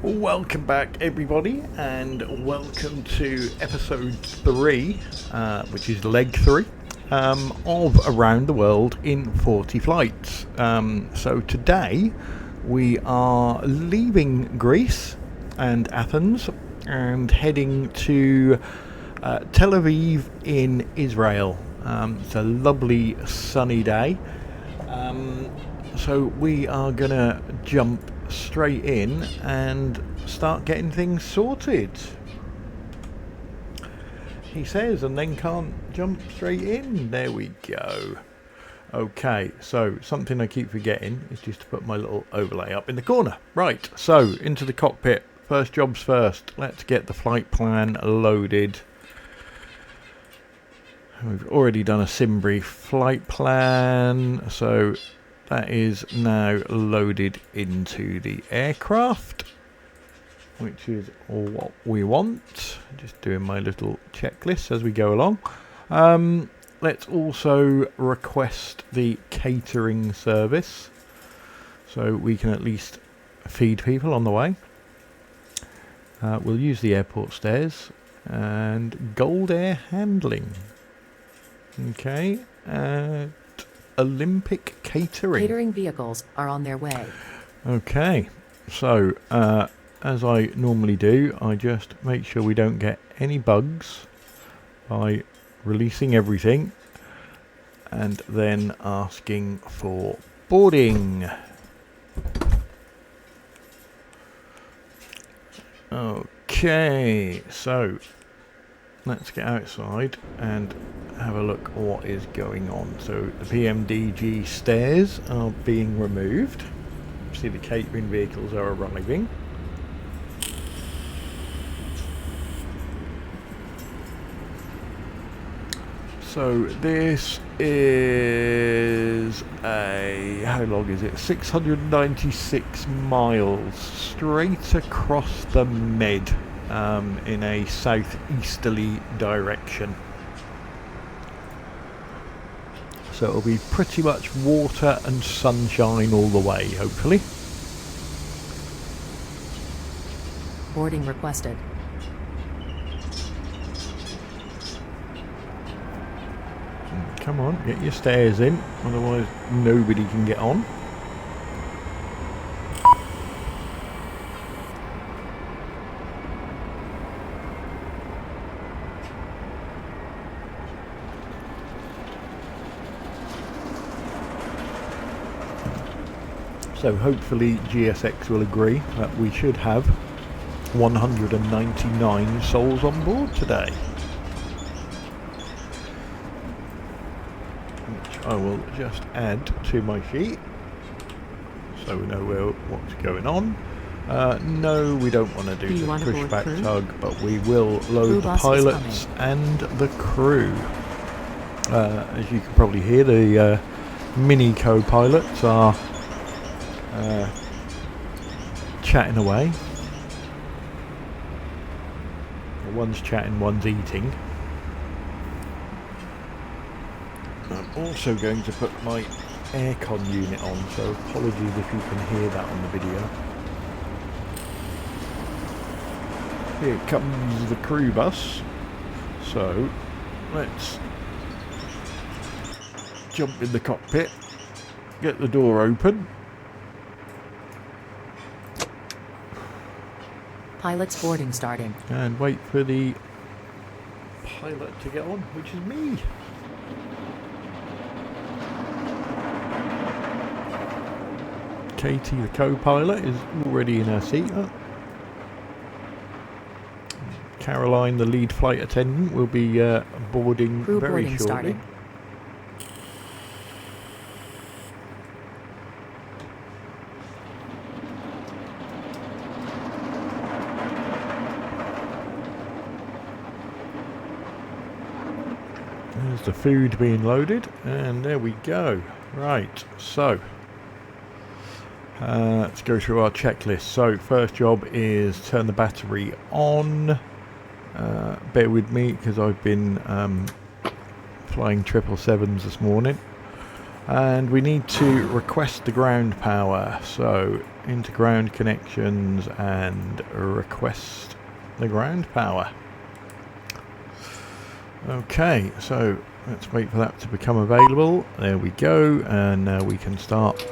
Welcome back, everybody, and welcome to episode 3, which is leg 3, of Around the World in 40 Flights. So today we are leaving Greece and Athens and heading to Tel Aviv in Israel. It's a lovely sunny day. So we are going to jump straight in and start getting things sorted, he says, and then can't jump straight in. There we go. Okay, so something I keep forgetting is just to put my little overlay up in the corner. Right, so into the cockpit. First jobs first. Let's get the flight plan loaded. We've already done a sim brief flight plan, so that is now loaded into the aircraft, which is what we want. Just doing my little checklist as we go along. Let's also request the catering service, so we can at least feed people on the way. We'll use the airport stairs and Gold Air handling. Okay, Olympic catering. Catering vehicles are on their way. Okay, so as I normally do, I just make sure we don't get any bugs by releasing everything and then asking for boarding. Okay, so let's get outside and have a look what is going on. So the PMDG stairs are being removed. See, the catering vehicles are arriving. So this is how long is it? 696 miles straight across the Med in a southeasterly direction. So it'll be pretty much water and sunshine all the way, hopefully. Boarding requested. Come on, get your stairs in, otherwise nobody can get on. So hopefully GSX will agree that we should have 199 souls on board today. Which I will just add to my sheet so we know what's going on. No, we don't want to do the pushback tug, but we will load the pilots and the crew. As you can probably hear, the mini co-pilots are chatting away. One's chatting, one's eating. I'm also going to put my aircon unit on, so apologies if you can hear that on the video. Here comes the crew bus. So let's jump in the cockpit, get the door open. Pilot's boarding starting. And wait for the pilot to get on, which is me. Katie, the co-pilot, is already in her seat. Caroline, the lead flight attendant, will be boarding Crew very boarding shortly. Starting. There's the food being loaded, and there we go. Right, so let's go through our checklist. So first job is turn the battery on. Bear with me because I've been flying 777s this morning. And we need to request the ground power. So into ground connections and request the ground power. Okay, so let's wait for that to become available. There we go, and now we can start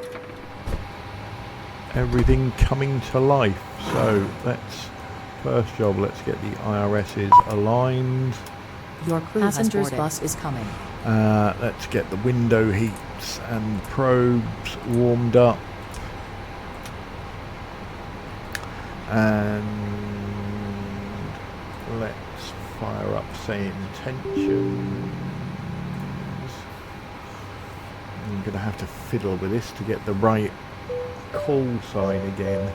everything coming to life. So first job, let's get the IRSs aligned. Your crew passenger's bus is coming. Let's get the window heats and probes warmed up. And let's fire up say intentions. I'm going to have to fiddle with this to get the right call sign again.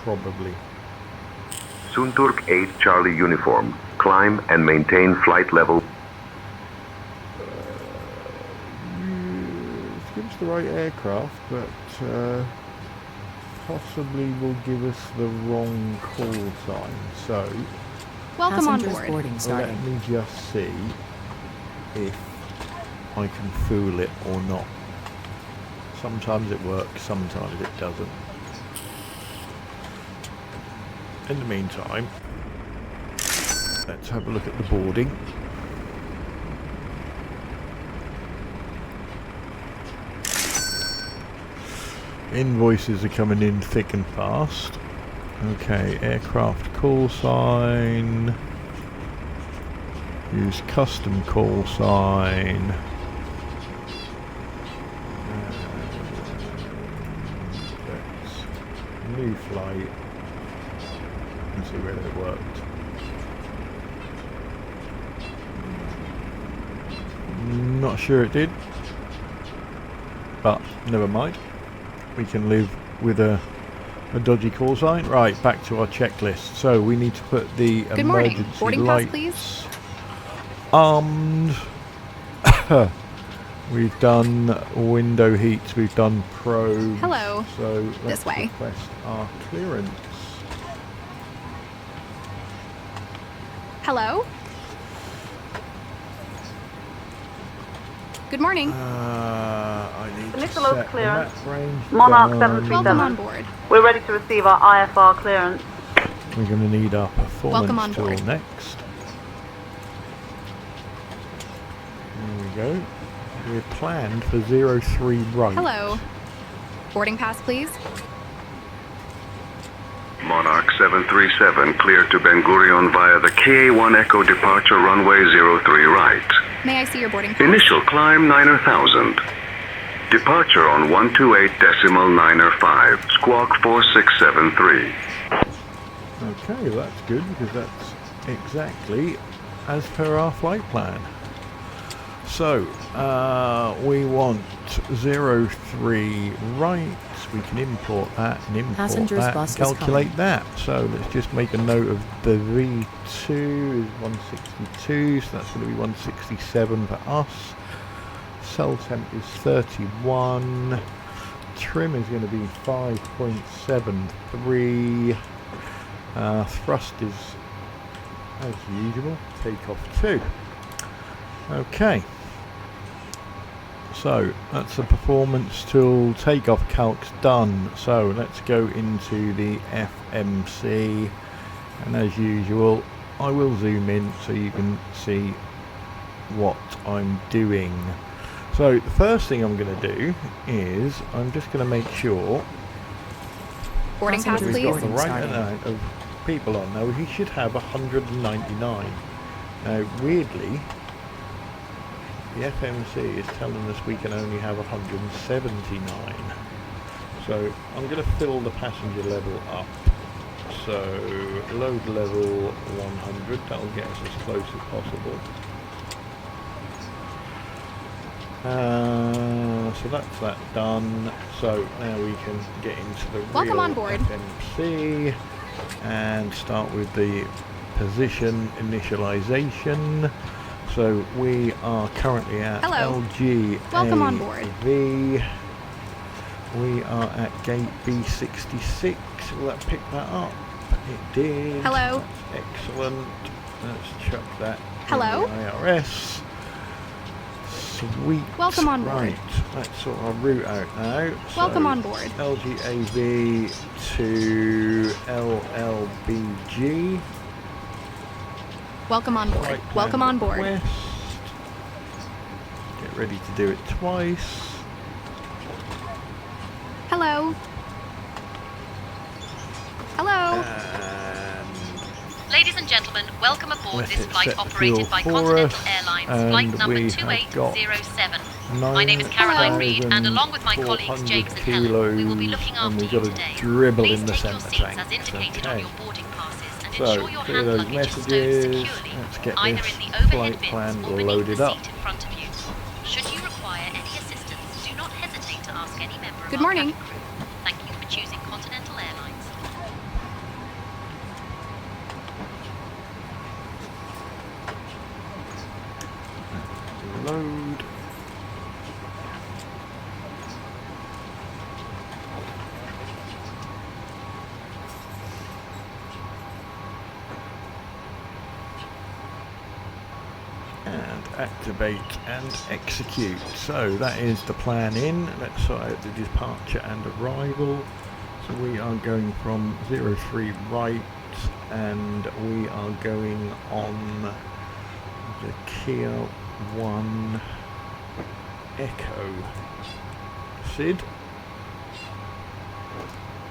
Probably. Sunturk 8 Charlie uniform. Climb and maintain flight level. Give us the right aircraft, but possibly will give us the wrong call sign. So, welcome on Passengers board. boarding starting. let me just see if I can fool it or not. Sometimes it works, sometimes it doesn't. In the meantime, let's have a look at the boarding. Invoices are coming in thick and fast. Okay, aircraft call sign. Use custom call sign. Let's new flight. And see whether it worked. Not sure it did, but never mind. We can live with a dodgy call sign. Right, back to our checklist. So we need to put the Good morning. emergency Boarding pass, lights please. armed. We've done window heats. We've done probes. Hello. So let's This way. request our clearance. Hello? Good morning. I need to Initial load set clearance. the map range Monarch down. 737. Welcome on board. We're ready to receive our IFR clearance. We're going to need our Welcome on performance tool board. next. There we go. We're planned for 03 right. Hello. Boarding pass, please. Monarch 737 cleared to Ben Gurion via the KA-1 Echo departure runway 03 right. May I see your boarding pass? Initial climb 9,000. Departure on 128.905. Squawk 4673. Okay, that's good because that's exactly as per our flight plan. So, we want 03 right. We can import that and import Passenger's that bus and is calculate coming. that. So let's just make a note of the V2 is 162, so that's going to be 167 for us. Cell temp is 31. Trim is going to be 5.73. Thrust is, as usual, takeoff 2. Okay. So that's the performance tool. Takeoff calcs done. So let's go into the FMC, and as usual I will zoom in so you can see what I'm doing. So the first thing I'm going to do is I'm just going to make sure Boarding pass, Passengers we've got please. the boarding right starting. amount of people on. Now he should have 199. Now weirdly the FMC is telling us we can only have 179. So I'm going to fill the passenger level up. So load level 100, that'll get us as close as possible. So that's that done. So now we can get into the Welcome real on board. FMC and start with the position initialization. So we are currently at Hello. LG Welcome on board. AV. We are at gate B66. Will that pick that up? It did. Hello. That's excellent. Let's chuck that Hello. in the IRS. Sweet. Welcome on board. Right, let's sort our route out now. Welcome on board. LGAV to LLBG. Welcome on board. Flight plan Welcome on board. request. Get ready to do it twice. Hello. Hello. Ladies and gentlemen, welcome aboard Let's this hit flight set the operated fuel by for Continental us, Airlines, and flight number we have got 2807. My name is Caroline Reed, and along with my colleagues James and Helen, we will be looking and after we've you got a today. dribble Please in the take your centre seats tank. as indicated on Okay. your boarding passes and So, ensure your clear hand those luggage is stowed messages. securely, Let's get either this in the overhead flight bins plan or beneath loaded the up. seat in front of you. Should you require any assistance, do not hesitate to ask any member of Good our morning. cabin crew. Thank you for choosing Continental Airlines. Load. And activate and execute. So that is the plan in. Let's sort out the departure and arrival. So we are going from 03 right, and we are going on the Kia 1 Echo. Sid,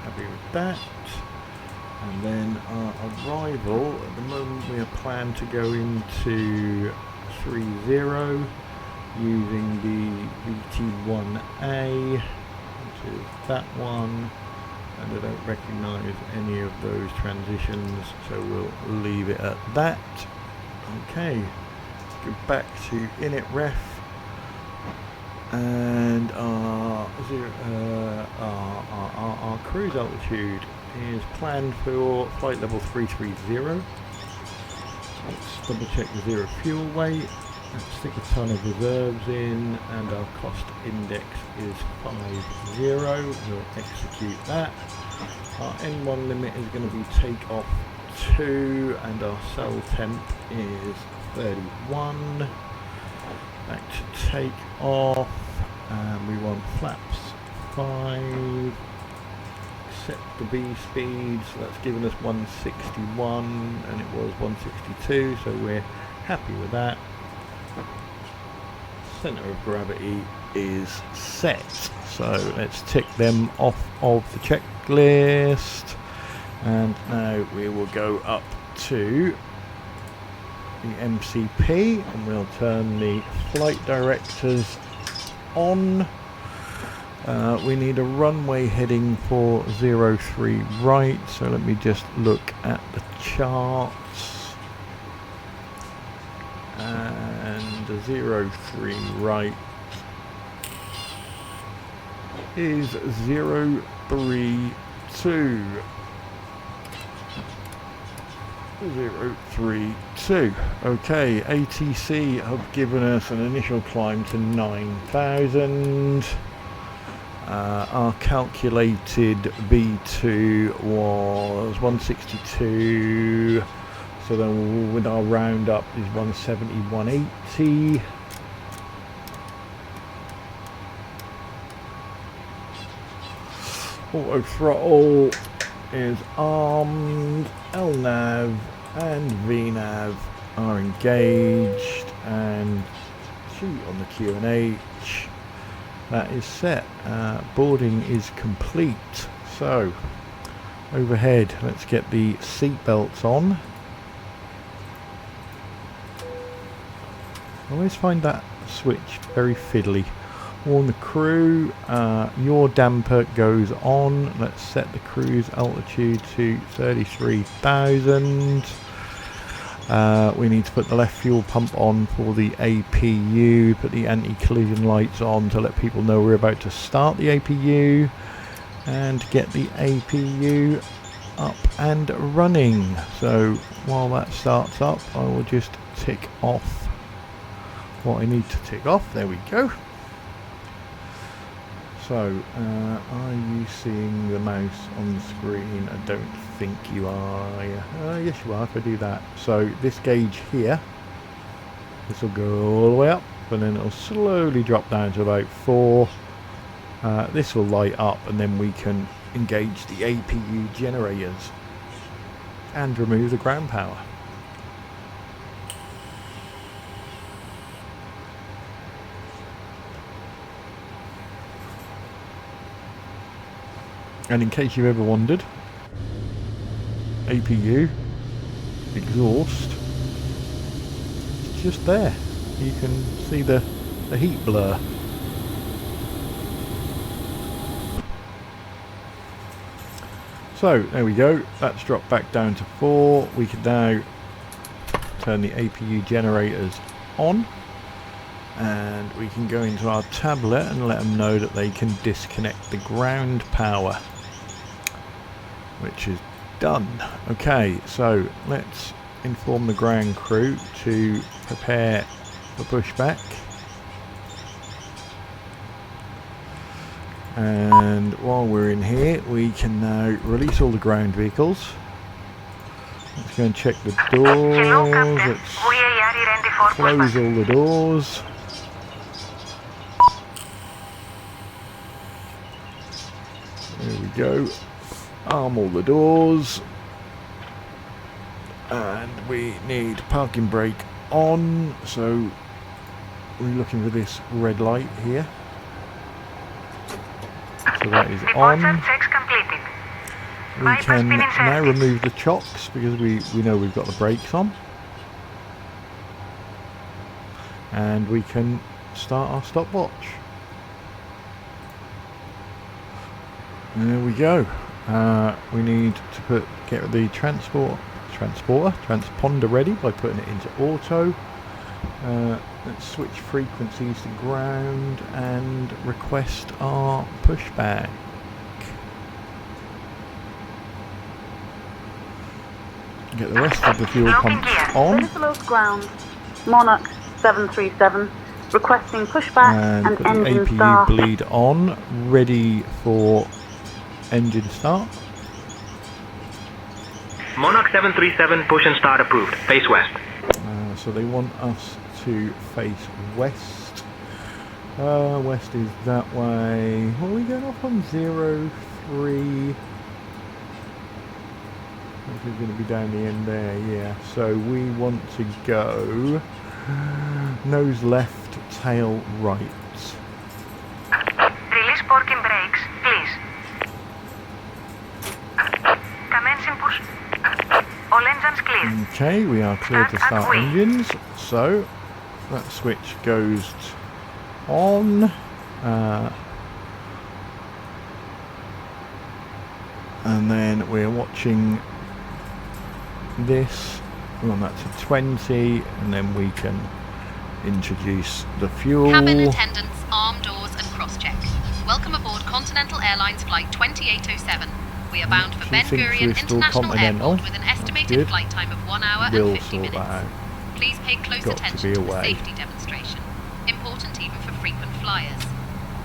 happy with that. And then our arrival, at the moment we are planned to go into 30 using the VT1A, which is that one, and I don't recognise any of those transitions, so we'll leave it at that. Okay, go back to init ref, and our cruise altitude is planned for flight level 330. Let's double check the zero fuel weight. Let's stick a ton of reserves in, and our cost index is 50. We'll execute that. Our N1 limit is going to be take off 2, and our cell temp is 31. Back to take off, and we want flaps 5. Set the B speed, so that's given us 161, and it was 162, so we're happy with that. Center of gravity is set, so let's tick them off of the checklist, and now we will go up to the MCP, and we'll turn the flight directors on. We need a runway heading for 03 right, so let me just look at the charts. And the 03 right is 032. 032. Okay, ATC have given us an initial climb to 9,000. Our calculated B2 was 162, so then with our roundup is 170, 180. Auto throttle is armed, LNAV and VNAV are engaged, and shoot on the Q&H. That is set. Boarding is complete. So overhead, let's get the seat belts on. I always find that switch very fiddly. Warn the crew, your damper goes on. Let's set the cruise altitude to 33,000. We need to put the left fuel pump on for the APU, put the anti-collision lights on to let people know we're about to start the APU, and get the APU up and running. So while that starts up, I will just tick off what I need to tick off. There we go. So, are you seeing the mouse on the screen? I don't think you are. Yes you are, if I do that. So this gauge here, this will go all the way up, and then it'll slowly drop down to about 4. This will light up, and then we can engage the APU generators and remove the ground power. And in case you've ever wondered, APU exhaust, it's just there. You can see the heat blur. So there we go, that's dropped back down to 4. We can now turn the APU generators on, and we can go into our tablet and let them know that they can disconnect the ground power, which is done. Okay, so let's inform the ground crew to prepare for pushback. And while we're in here, we can now release all the ground vehicles. Let's go and check the doors. Let's close all the doors. There we go. Arm all the doors. And we need parking brake on, so we're looking for this red light here. So that is on. We can now remove the chocks because we know we've got the brakes on. And we can start our stopwatch. There we go. We need to get the transponder ready by putting it into auto. Let's switch frequencies to ground and request our pushback. Get the rest of the fuel pumps on. Ground. Monarch 737 requesting pushback And put the engine APU start. bleed on, ready for engine start. Monarch 737 push and start approved. Face west. So they want us to face west. West is that way. What are we going off on? 03. This is going to be down the end there, yeah. So we want to go nose left, tail right. Release parking brakes, please. Commencing push. All engines clear. Okay, we are clear to Start at start wheel. engines. So that switch goes on. And then we're watching this. We want that to 20, and then we can introduce the fuel. Cabin attendants, arm doors and cross-check. Welcome aboard Continental Airlines Flight 2807. We are bound for She Ben thinks Gurion we're still International Continental. Airport with an That's estimated good. flight time of 1 hour We'll and 50 sort minutes. that out. Please pay close Got to attention be to the away. safety demonstration. Important even for frequent flyers.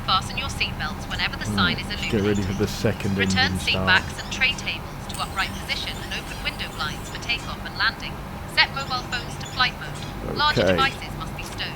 Fasten your seatbelts whenever the sign is Let's get ready for illuminated. the second Return engine seat start. backs and tray tables to upright position and open window blinds for takeoff and landing. Set mobile phones to flight mode. Larger Okay. devices must be stowed.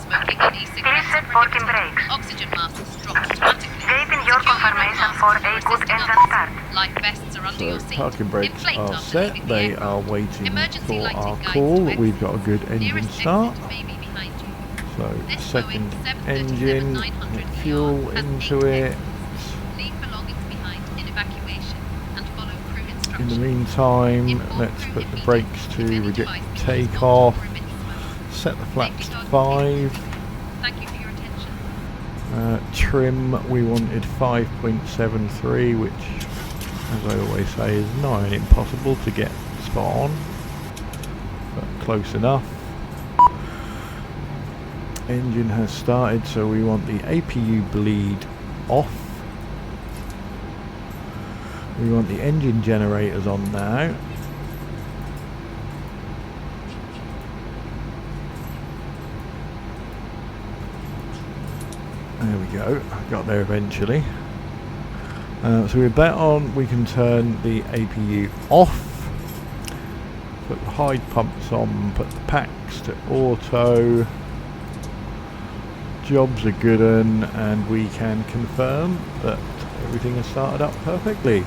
Smoking and e-cigarettes Please are set parking prohibited. brakes. Oxygen masks drop automatically. Waiting your Secure confirmation own for mask a good assisting engine others. start. Life vests are under your So seat. parking brakes Inflate are after set. leaving the They aircraft. are waiting Emergency for lighting our guides call. to exit. We've got a good engine Nearest start. exit may be behind you. So This second Boeing 737-900 engine, get ER fuel has into 8 it. exits. Leave belongings behind in evacuation and follow crew In instructions. the meantime, Inform let's crew put the if brakes needed to if any reject device becomes takeoff. volatile or emits smoke. Set the flaps Safety to targets 5. Thank you for your attention. Trim, we wanted 5.73, which, as I always say, is nigh on impossible to get spot on, but close enough. Engine has started, so we want the APU bleed off. We want the engine generators on now. There we go, I got there eventually. So with that on, we can turn the APU off, put the hide pumps on, put the packs to auto, job's a good one, and we can confirm that everything has started up perfectly.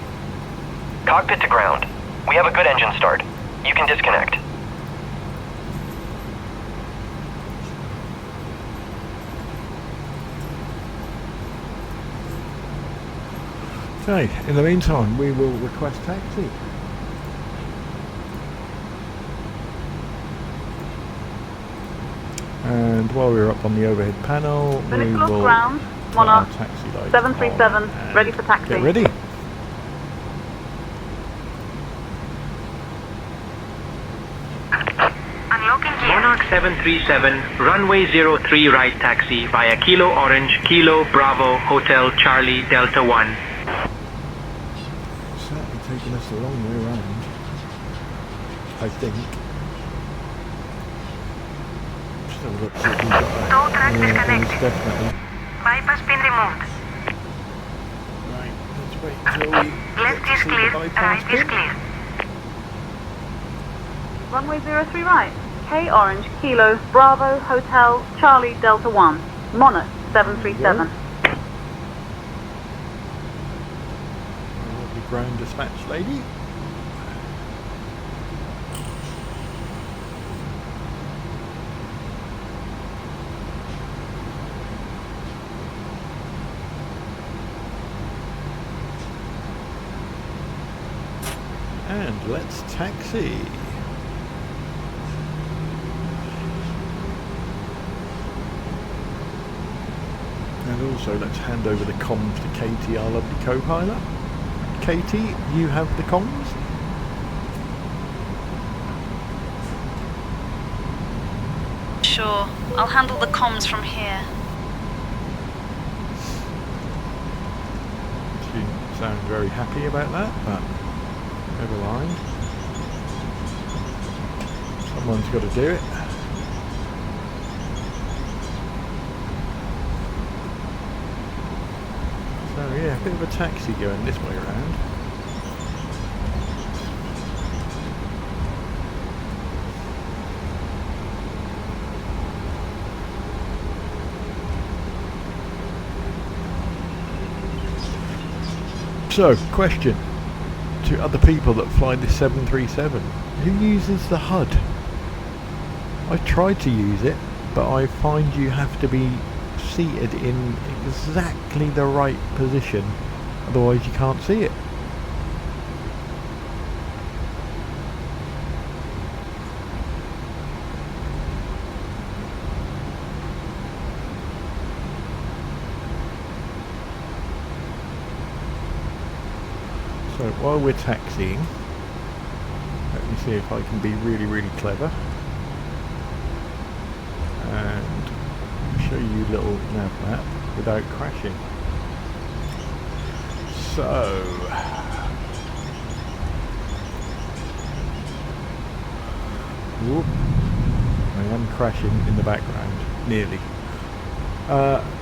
Cockpit to ground. We have a good engine start. You can disconnect. Okay, in the meantime, we will request taxi. And while we're up on the overhead panel, we Finish will ground, put our Monarch taxi lights 737, on and ready for taxi. Get ready. Unlocking gear. Monarch 737, runway 03 right taxi via Kilo Orange, Kilo Bravo, Hotel Charlie Delta 1. Certainly taking us a long way around, I think. Just have a look, see if we've got a... Tow track yeah, disconnected. definitely. Bypass pin removed. Right, let's wait until we Left get to is see clear, the bypass right is pin. clear. Runway 03 right. K Orange, Kilo, Bravo, Hotel, Charlie, Delta 1. Monarch 737. Lovely ground dispatch lady. And let's taxi. And also let's hand over the comms to Katie, our lovely co-pilot. Katie, you have the comms? Sure, I'll handle the comms from here. She sounds very happy about that, but never mind. Someone's got to do it. So yeah, a bit of a taxi going this way around. So, question to other people that fly this 737. Who uses the HUD? I tried to use it, but I find you have to be seated in exactly the right position, otherwise you can't see it. So while we're taxiing, let me see if I can be really, really clever and show you a little nav map without crashing. So, whoop, I am crashing in the background, nearly.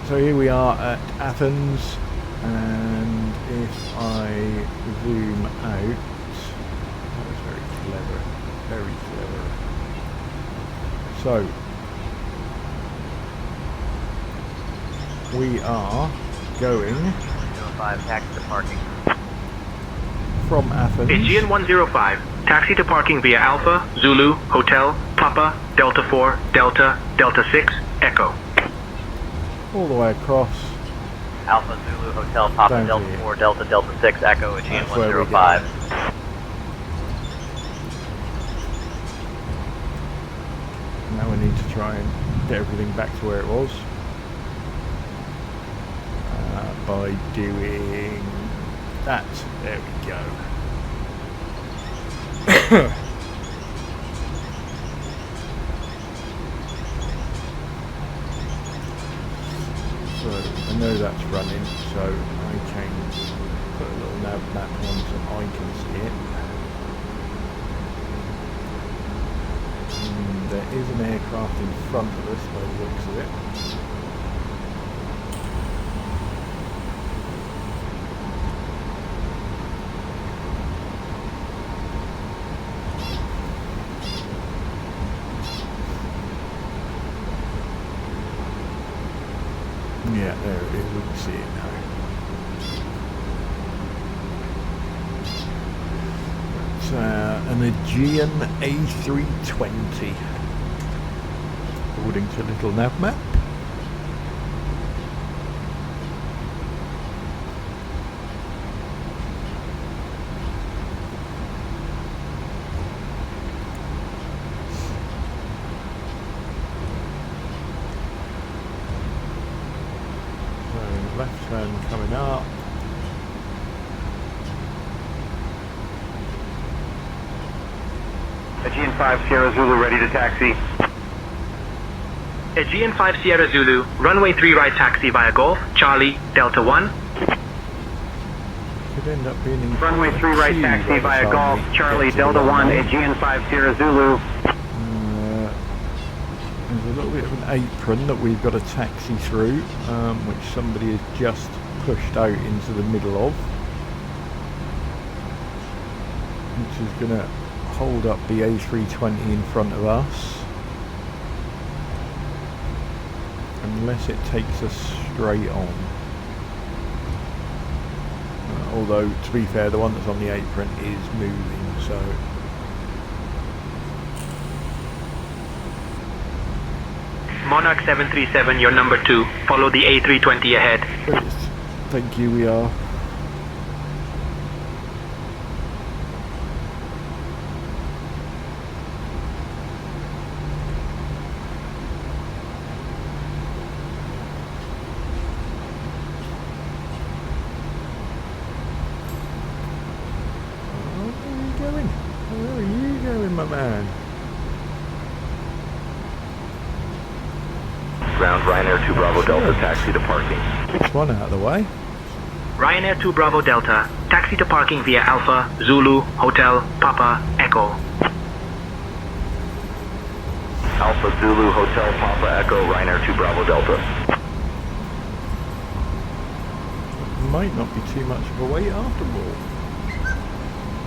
So here we are at Athens, and if I zoom out, that was very clever, very clever. So, we are going 105, taxi to parking. from Athens. It's GN 105, taxi to parking via Alpha, Zulu, Hotel, Papa, Delta 4, Delta, Delta 6, Echo. All the way across. Alpha, Zulu, Hotel, Papa, Down Delta here. 4, Delta, Delta 6, Echo, at GN That's where we 105. Now we need to try and get everything back to where it was by doing that. There we go. So I know that's running, so I can put a little nav map on so I can see it. There is an aircraft in front of us by the looks of it. Yeah, there it is. We can see it now. It's an Aegean A320, according to little nav map. Left turn coming up. Aegean 5 Sierra Zulu ready to taxi. Aegean 5 Sierra Zulu, runway 3 right taxi via Golf, Charlie, Delta 1. Could end up being in Runway 3 right taxi via Golf, Charlie, Delta 1, Aegean 5 Sierra Zulu. There's a little bit of an apron that we've got to taxi through, which somebody has just pushed out into the middle of, which is going to hold up the A320 in front of us, unless it takes us straight on. Although, to be fair, the one that's on the apron is moving, so... Monarch 737, you're number 2. Follow the A320 ahead. Thank you, we are. Where are you going, my man? Ground Ryanair 2 Bravo Delta, taxi to parking. Next one out of the way. Ryanair 2 Bravo Delta, taxi to parking via Alpha, Zulu, Hotel, Papa, Echo. Alpha Zulu, Hotel, Papa, Echo, Ryanair 2 Bravo Delta. Might not be too much of a wait after all.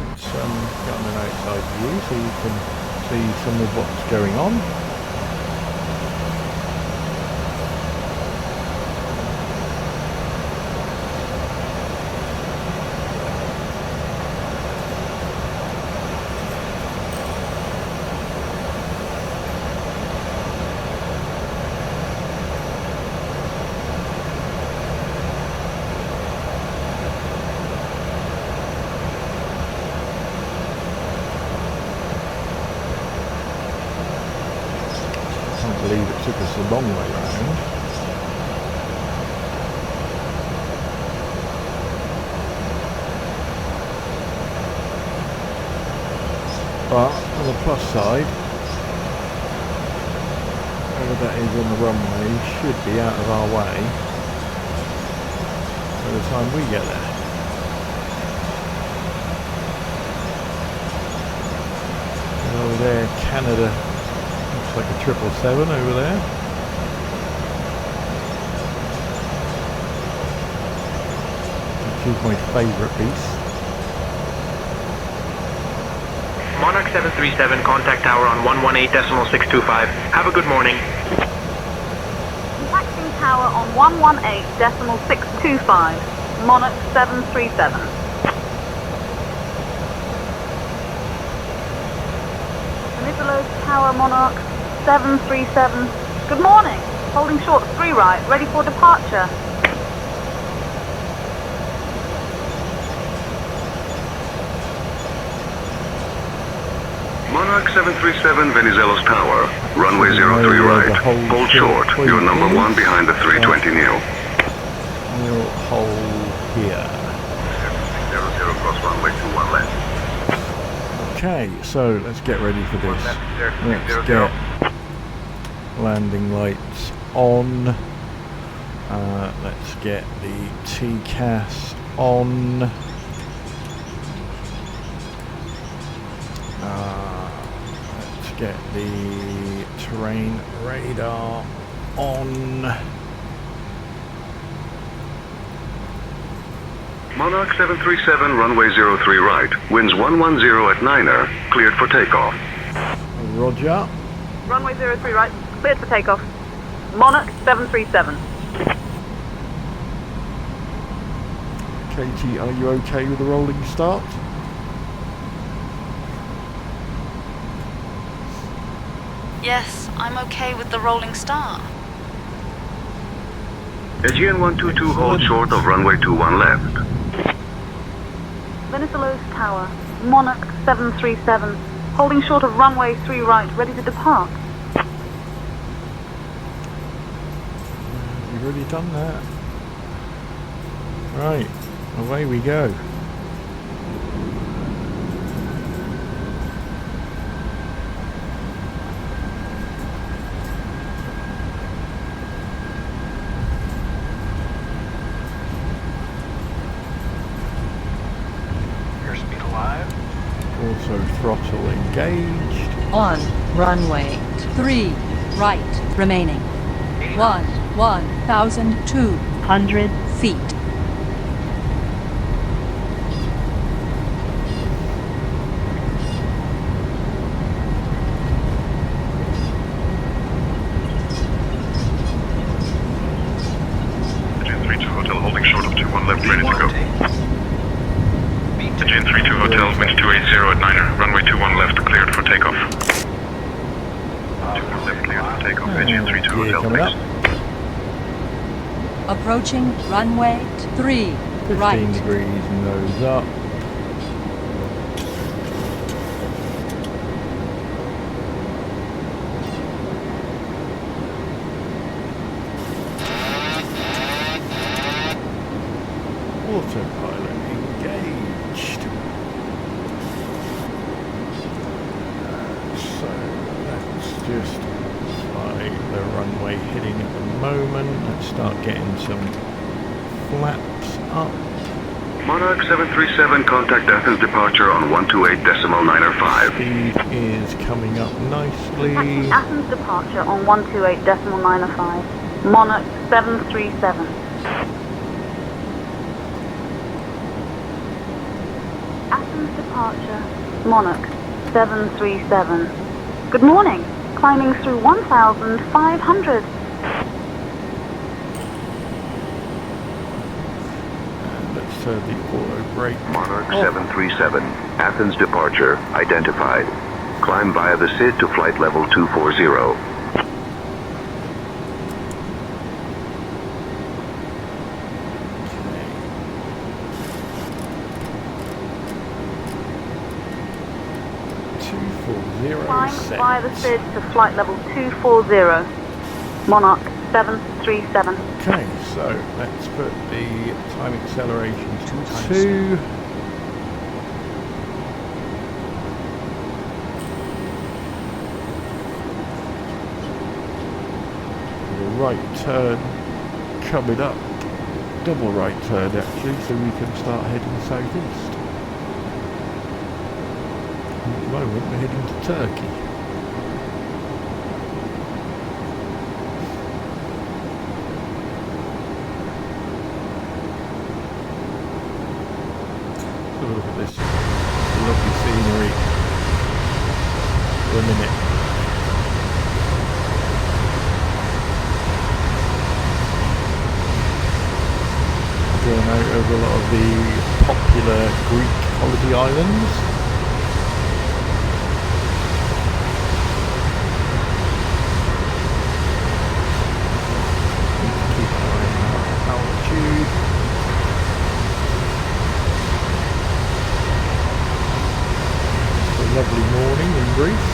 Let's get on an outside view so you can see some of what's going on. I believe it took us a long way round. But on the plus side, whatever that is on the runway should be out of our way by the time we get there. Over there, Canada. Looks like a 777 over there. Which is my favourite piece. Monarch 737, contact tower on 118.625. Have a good morning. Contacting tower on 118.625. Monarch 737. Venizelos Tower, Monarch 737. Good morning. Holding short 3 right, ready for departure. Monarch 737, Venizelos Tower, runway 03 right. Hold short. You're number 1 behind the 320 Neo. We'll hold here. 00 cross runway 21 left. Okay, so let's get ready for this. Let's get landing lights on. Let's get the TCAS on. Let's get the terrain radar on. Monarch 737, runway 03 right. Winds 110 at 9er. Cleared for takeoff. Roger. Runway 03 right, cleared for takeoff. Monarch 737. Katie, are you okay with the rolling start? Yes, I'm okay with the rolling start. Aegean 122 hold short of runway 21 left. Venizelos Tower, Monarch 737, holding short of runway 3 right, ready to depart. You've already done that. Right, away we go. Airspeed alive. Also throttle engaged. On runway 3 right remaining. 1,200 feet. Aegean 32 Hotel holding short of 21 left, ready to go. Aegean 32 Hotel, wind 280 at 9er, runway 21 left, cleared for takeoff. 21 left, cleared for takeoff. Aegean 32 Hotel, coming up. thanks. Approaching runway 3 15 right. degrees, nose up. Autopilot engaged. So let's just fly the runway heading at the moment. Let's start getting some flaps up. Monarch 737, contact Athens departure on 128.905. Speed is coming up nicely. Taxi Athens departure on 128.905. Monarch 737. Athens departure, Monarch 737. Good morning. Climbing through 1,500. And let's turn the auto brake. Monarch 737, Athens departure identified. Climb via the SID to flight level 240. Climb via the SID to flight level 240. Monarch 737. Okay, so let's put the time acceleration to 2. The right turn coming up. Double right turn actually, so we can start heading southeast. At the moment we're heading to Turkey. Have a look at this lovely scenery for a minute. Going out over a lot of the popular Greek holiday islands. Keep an eye on our altitude. It's a lovely morning in Greece.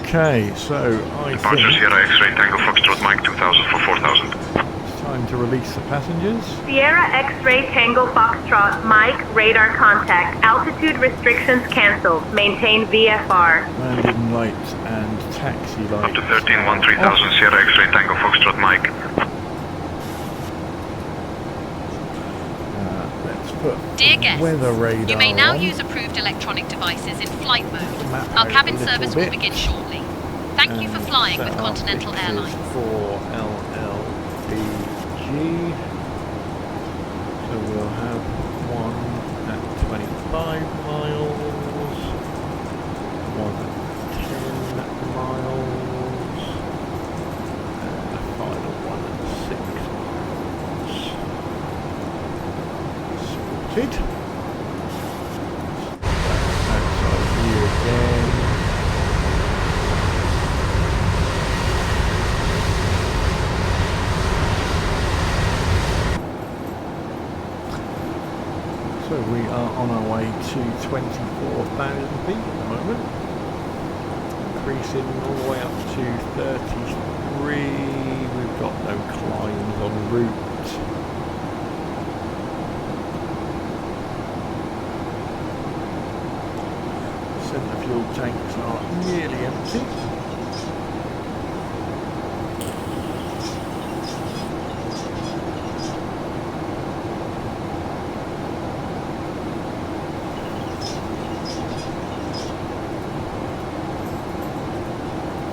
Okay, so I Departure think Sierra X-ray Tango Foxtrot Mike 2000 for 4000. it's time to release the passengers. Sierra X-ray Tango Foxtrot Mike radar contact. Altitude restrictions cancelled. Maintain VFR. Landing lights and taxi lights. Up to 13-1-3000 Sierra X-ray Tango Foxtrot Mike. Let's put Dear guests, weather radar you may now on. use approved electronic devices in flight mode. Map Our out cabin a little service bit. will begin shortly. Thank you for flying with Set our Continental fixes Airlines. for LLBG. So we'll have one at 25 miles, one at 10 miles, started. Outside view again. So we are on our way to 24,000 feet at the moment. Increasing all the way up to 33. We've got no climbs en route. Centre fuel tanks are nearly empty.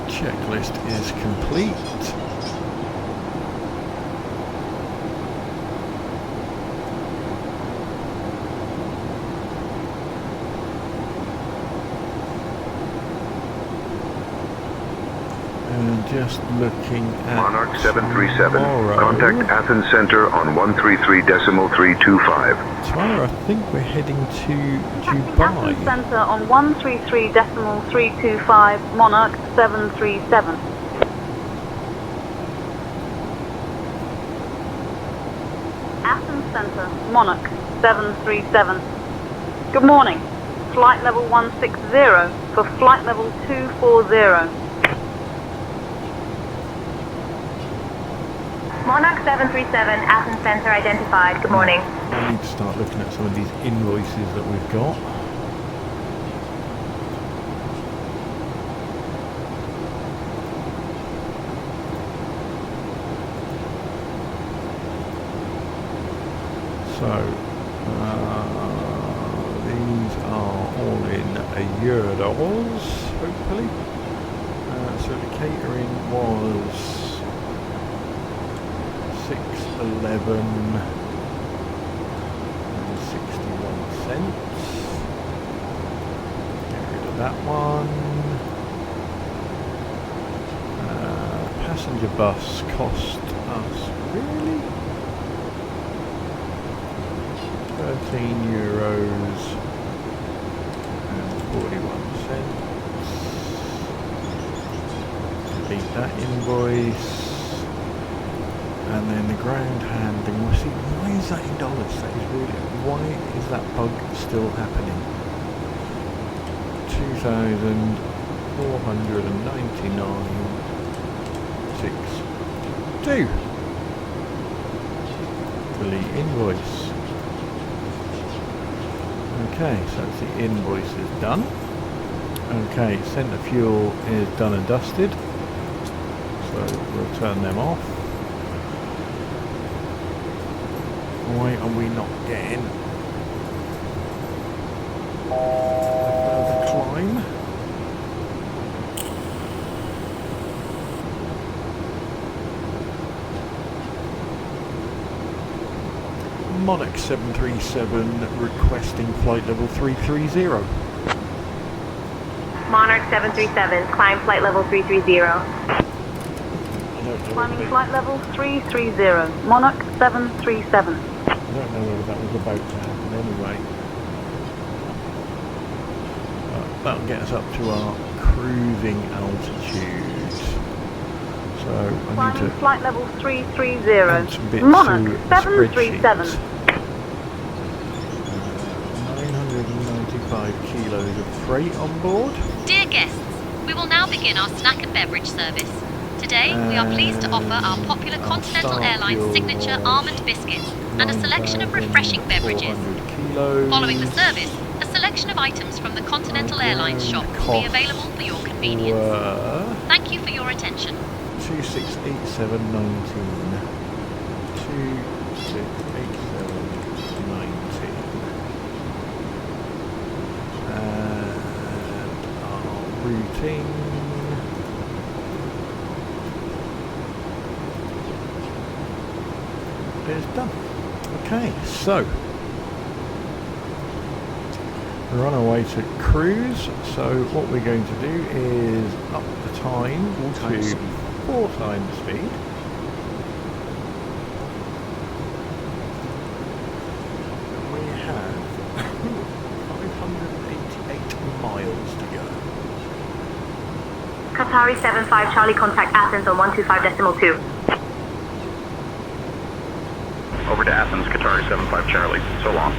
Checklist is complete. And just looking at Monarch 737. tomorrow. Contact Athens Center on 133.325. Tomorrow I think we're heading to Athens Dubai. Center on 133.325, Monarch 737. Athens Center, Monarch 737. Good morning. Flight level 160 for flight level 240. Monarch 737, Athens Center identified. Good morning. I need to start looking at some of these invoices that we've got. So, these are all in euros, hopefully. So the catering was 611 and 61 cents. Get rid of that one. Passenger bus cost us really €13 and 41 cents. Delete that invoice. And then the ground handling, well, see, why is that in dollars? That is really, why is that bug still happening? 2,499.62. Delete invoice. Okay, so that's the invoice is done. Okay, centre fuel is done and dusted. So we'll turn them off. Why are we not getting a further climb? Monarch 737 requesting flight level 330. Monarch 737, climb flight level 330. Climbing flight level 330, Monarch 737. I don't know whether that was about to happen anyway. That'll get us up to our cruising altitude. So I need Climbing to flight level 330, add some bits Monarch to 737. 995 kilos of freight on board. Dear guests, we will now begin our snack and beverage service. Today, we are pleased to offer our popular Continental Airlines signature almond biscuits and a selection of refreshing beverages. Following the service, a selection of items from the Continental Airlines shop will be available for your convenience. Thank you for your attention. 268719. 268719. And our routing. Is done. Okay, so we're on our way to cruise. So what we're going to do is up the time to 4 times speed. We have Qatari 75 Charlie, contact Athens on 125.2. Over to Athens, Qatari 75 Charlie. So long.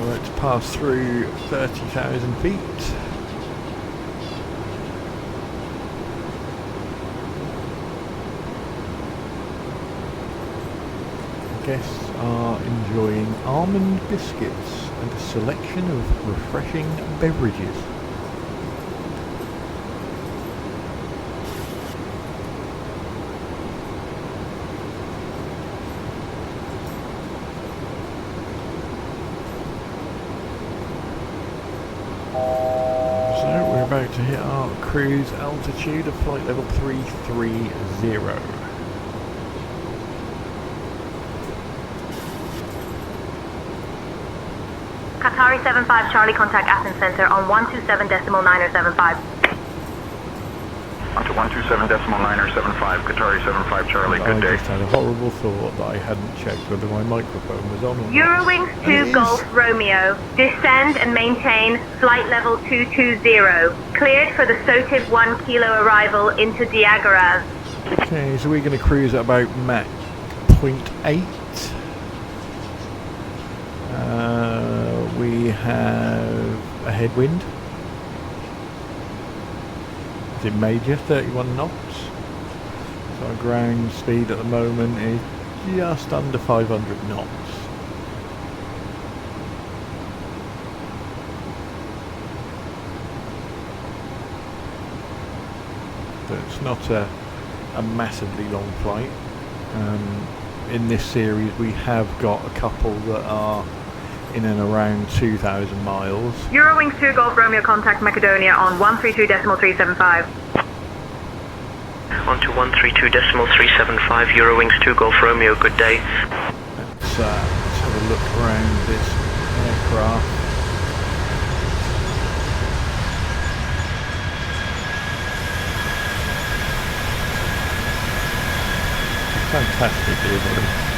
Let's pass through 30,000 feet. Guests are enjoying almond biscuits and a selection of refreshing beverages. So we're about to hit our cruise altitude of flight level 330. Qatari 75 Charlie, contact Athens Center on 127.975. On to 127.975, Qatari 75 Charlie. Good day. I just had a horrible thought that I hadn't checked whether my microphone was on or not. Eurowings 2 Golf Romeo, descend and maintain flight level 220. Cleared for the SOTIV 1 kilo arrival into Diagora. Okay, so we're going to cruise at about Mach 0.8. We have a headwind. Is it major? 31 knots. So our ground speed at the moment is just under 500 knots. So it's not a massively long flight. In this series we have got a couple that are in and around 2,000 miles. Eurowings 2 Golf Romeo, contact Macedonia on 132.375. On to 132.375, Eurowings 2 Golf Romeo, good day. Let's have a look around this aircraft. Fantastic delivery.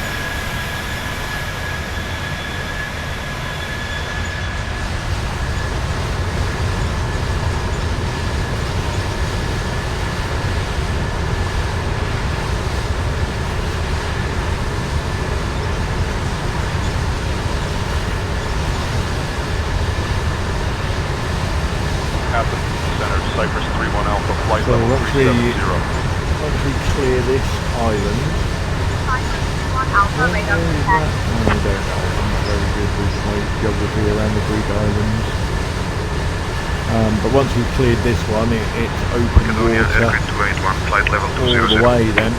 Cypress 31 Alpha, flight So level once 370. once we clear this island, Alpha, radar contact. I don't know, I'm not very good with my geography around the Greek islands. But once we've cleared this one, it's open Macedonia, water Aircraft 281, flight level all 200. the way then.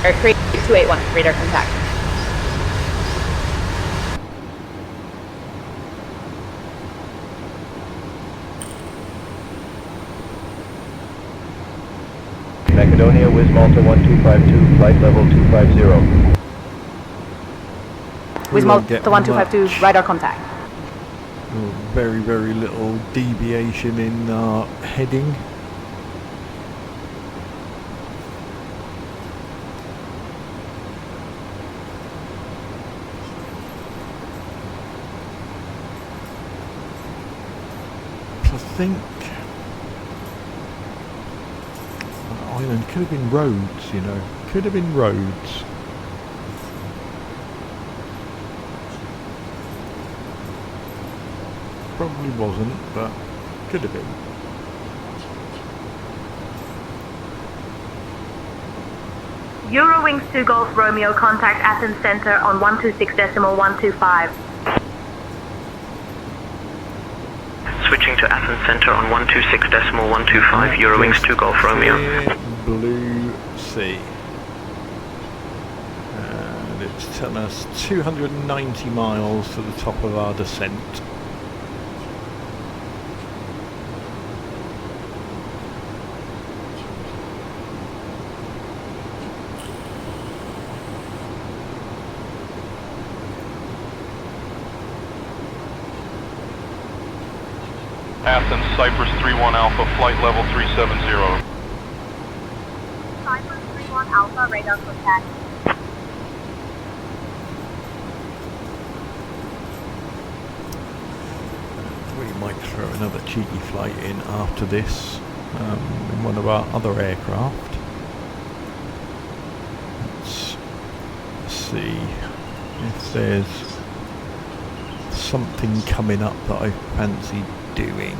Aircraft 281, radar contact. Macedonia, Wiz Malta 1252, flight level 250. Wiz Malta 1252, radar contact. Very, very little deviation in our heading. I think island could have been roads, you know, could have been roads. Probably wasn't, but could have been. Eurowings 2 Golf Romeo, contact Athens Center on 126.125. Switching to Athens Center on 126.125, Eurowings 2 Golf Romeo. Blue Sea. And it's telling us 290 miles to the top of our descent. Athens, Cypress 31 Alpha, flight level 370. Cypress 31 Alpha, radar contact. we might throw another cheeky flight in after this in one of our other aircraft. Let's see if there's something coming up that I fancy doing.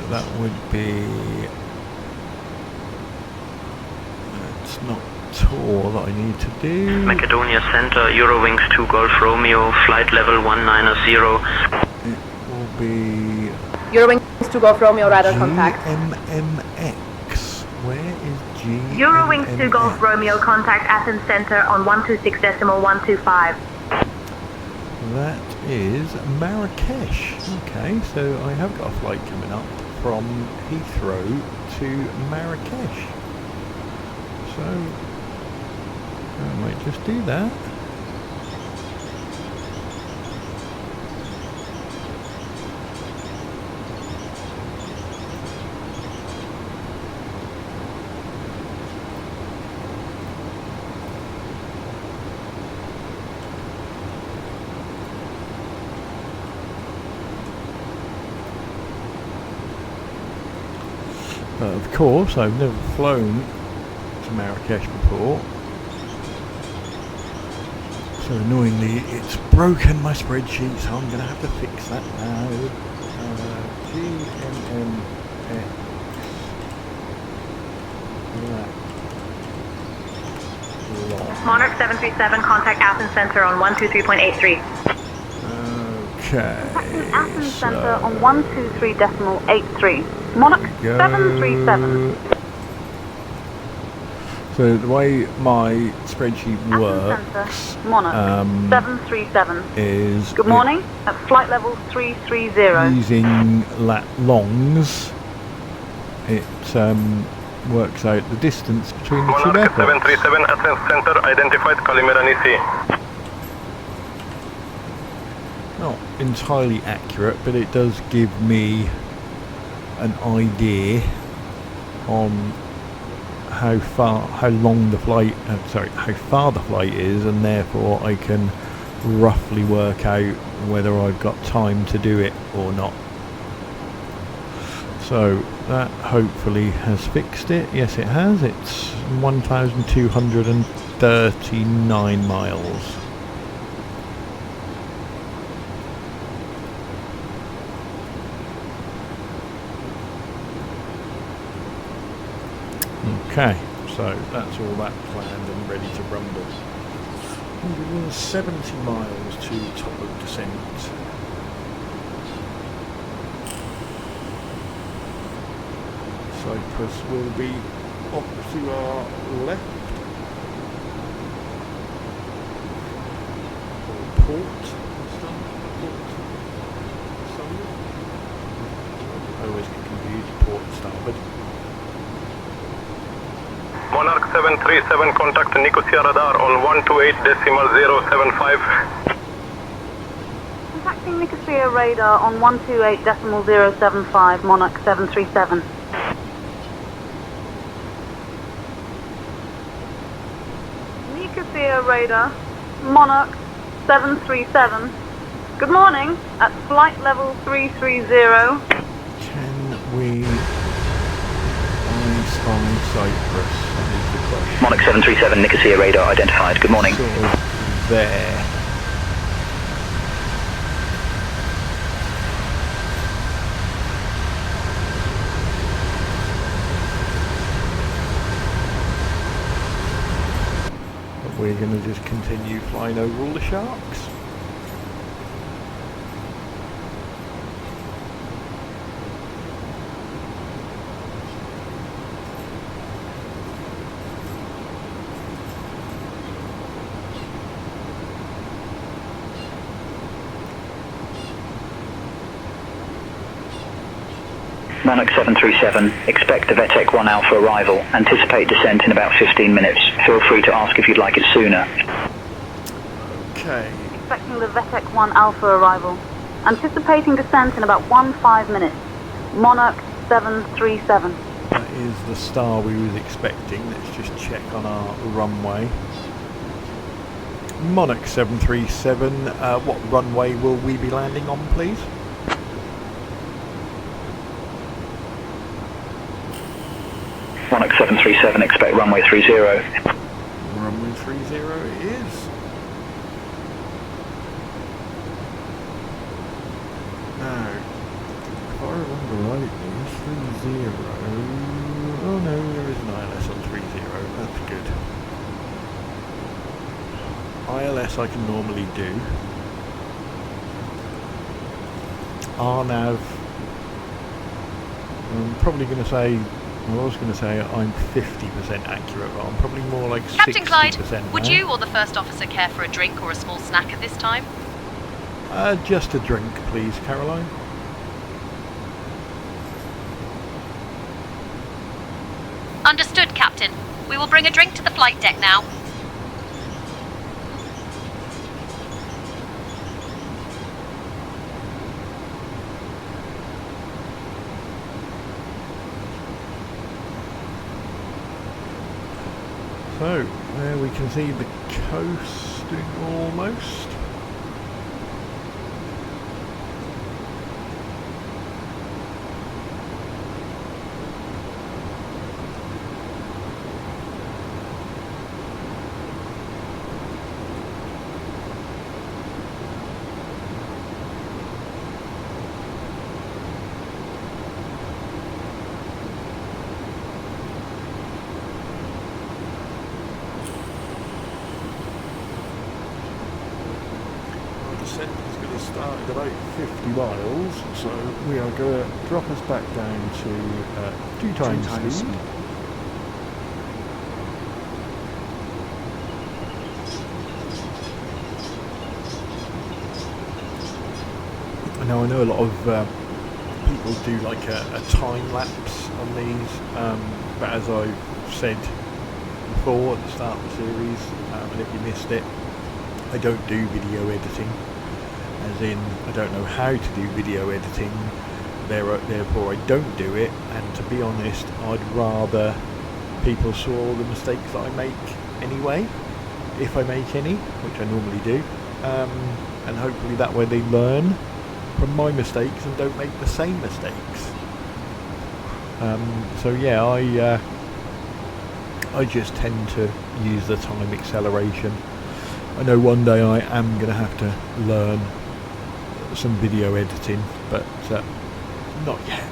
That would be... It's not tour that I need to do. Macedonia Center, Eurowings 2 Golf Romeo, flight level 190. It will be... Eurowings 2 Golf Romeo, radar contact. GMMX. Where is GMMX? Eurowings 2 Golf Romeo, contact Athens Center on 126.125. That is Marrakesh. Okay, so I have got a flight coming up from Heathrow to Marrakesh. So I might just do that. But of course, I've never flown to Marrakesh before. So annoyingly, it's broken my spreadsheet, so I'm going to have to fix that now. GMMX. Monarch 737, contact Athens Center on 123.83. Okay. Athens Center on 123.83. Monarch 737. So the way my spreadsheet works, Monarch 737 is good morning at flight level 330. Using lat longs, it works out the distance between the two Monarch airports. 737 Athens Center identified Kalimeranisi. Not entirely accurate, but it does give me an idea on how far the flight is, and therefore I can roughly work out whether I've got time to do it or not. So that hopefully has fixed it. Yes, it has. It's 1,239 miles. Okay, so that's all that planned and ready to rumble. 170 miles to top of descent. Cyprus will be off to our left. Port. I always get confused. Port starboard. Monarch 737 contact Nicosia radar on 128.075. Contacting Nicosia radar on 128.075. Monarch 737. Nicosia radar, Monarch 737. Good morning at flight level 330. Can we find Cyprus? That is the question. Monarch 737 Nicosia radar identified. Good morning. Sort of there. We're going to just continue flying over all the sharks. Monarch 737, expect the VETEC 1 Alpha arrival. Anticipate descent in about 15 minutes. Feel free to ask if you'd like it sooner. Okay. Expecting the VETEC 1 Alpha arrival. Anticipating descent in about 15 minutes. Monarch 737. That is the star we was expecting. Let's just check on our runway. Monarch 737, what runway will we be landing on, please? Monarch 737, expect runway 30. Runway 30 it is. Now, if I remember rightly, 30. Oh no, there is an ILS on 30. That's good. ILS I can normally do. RNAV, I'm probably going to say, I was going to say I'm 50% accurate, but I'm probably more like 60%. Captain Clyde, would now. you or the first officer care for a drink or a small snack at this time? Just a drink, please, Caroline. Understood, Captain. We will bring a drink to the flight deck now. So, there we can see the coasting almost. Descent is going to start at about 50 miles, so we are going to drop us back down to 2 times speed. Now I know a lot of people do like a time lapse on these, but as I've said before at the start of the series, and if you missed it, I don't do video editing. As in, I don't know how to do video editing, therefore I don't do it, and to be honest, I'd rather people saw the mistakes that I make anyway, if I make any, which I normally do, and hopefully that way they learn from my mistakes and don't make the same mistakes. So yeah, I just tend to use the time acceleration. I know one day I am going to have to learn some video editing, but not yet.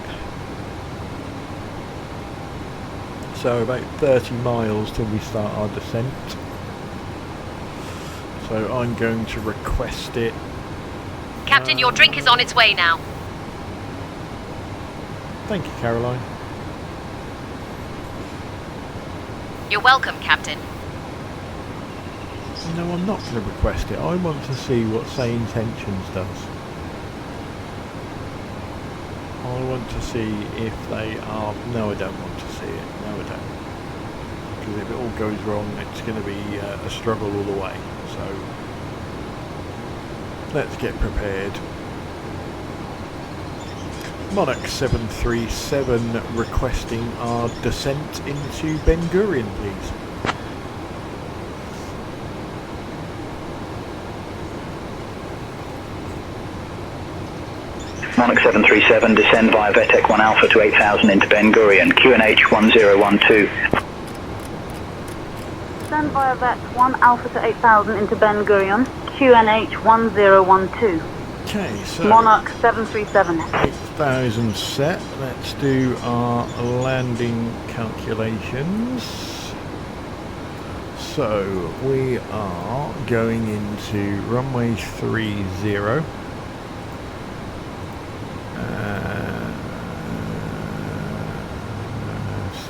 So about 30 miles till we start our descent. So I'm going to request it. Captain, your drink is on its way now. Thank you, Caroline. You're welcome, Captain. No, I'm not going to request it. I want to see what Say Intentions does. I want to see if they are... No, I don't want to see it. No, I don't. Because if it all goes wrong, it's going to be a struggle all the way. So, let's get prepared. Monarch 737 requesting our descent into Ben Gurion, please. Monarch 737, descend via VETEC 1 Alpha to 8000 into Ben Gurion, QNH 1012. Descend via VET 1 Alpha to 8000 into Ben Gurion, QNH 1012. Okay, so Monarch 737. 8,000 set. Let's do our landing calculations. So we are going into runway 30.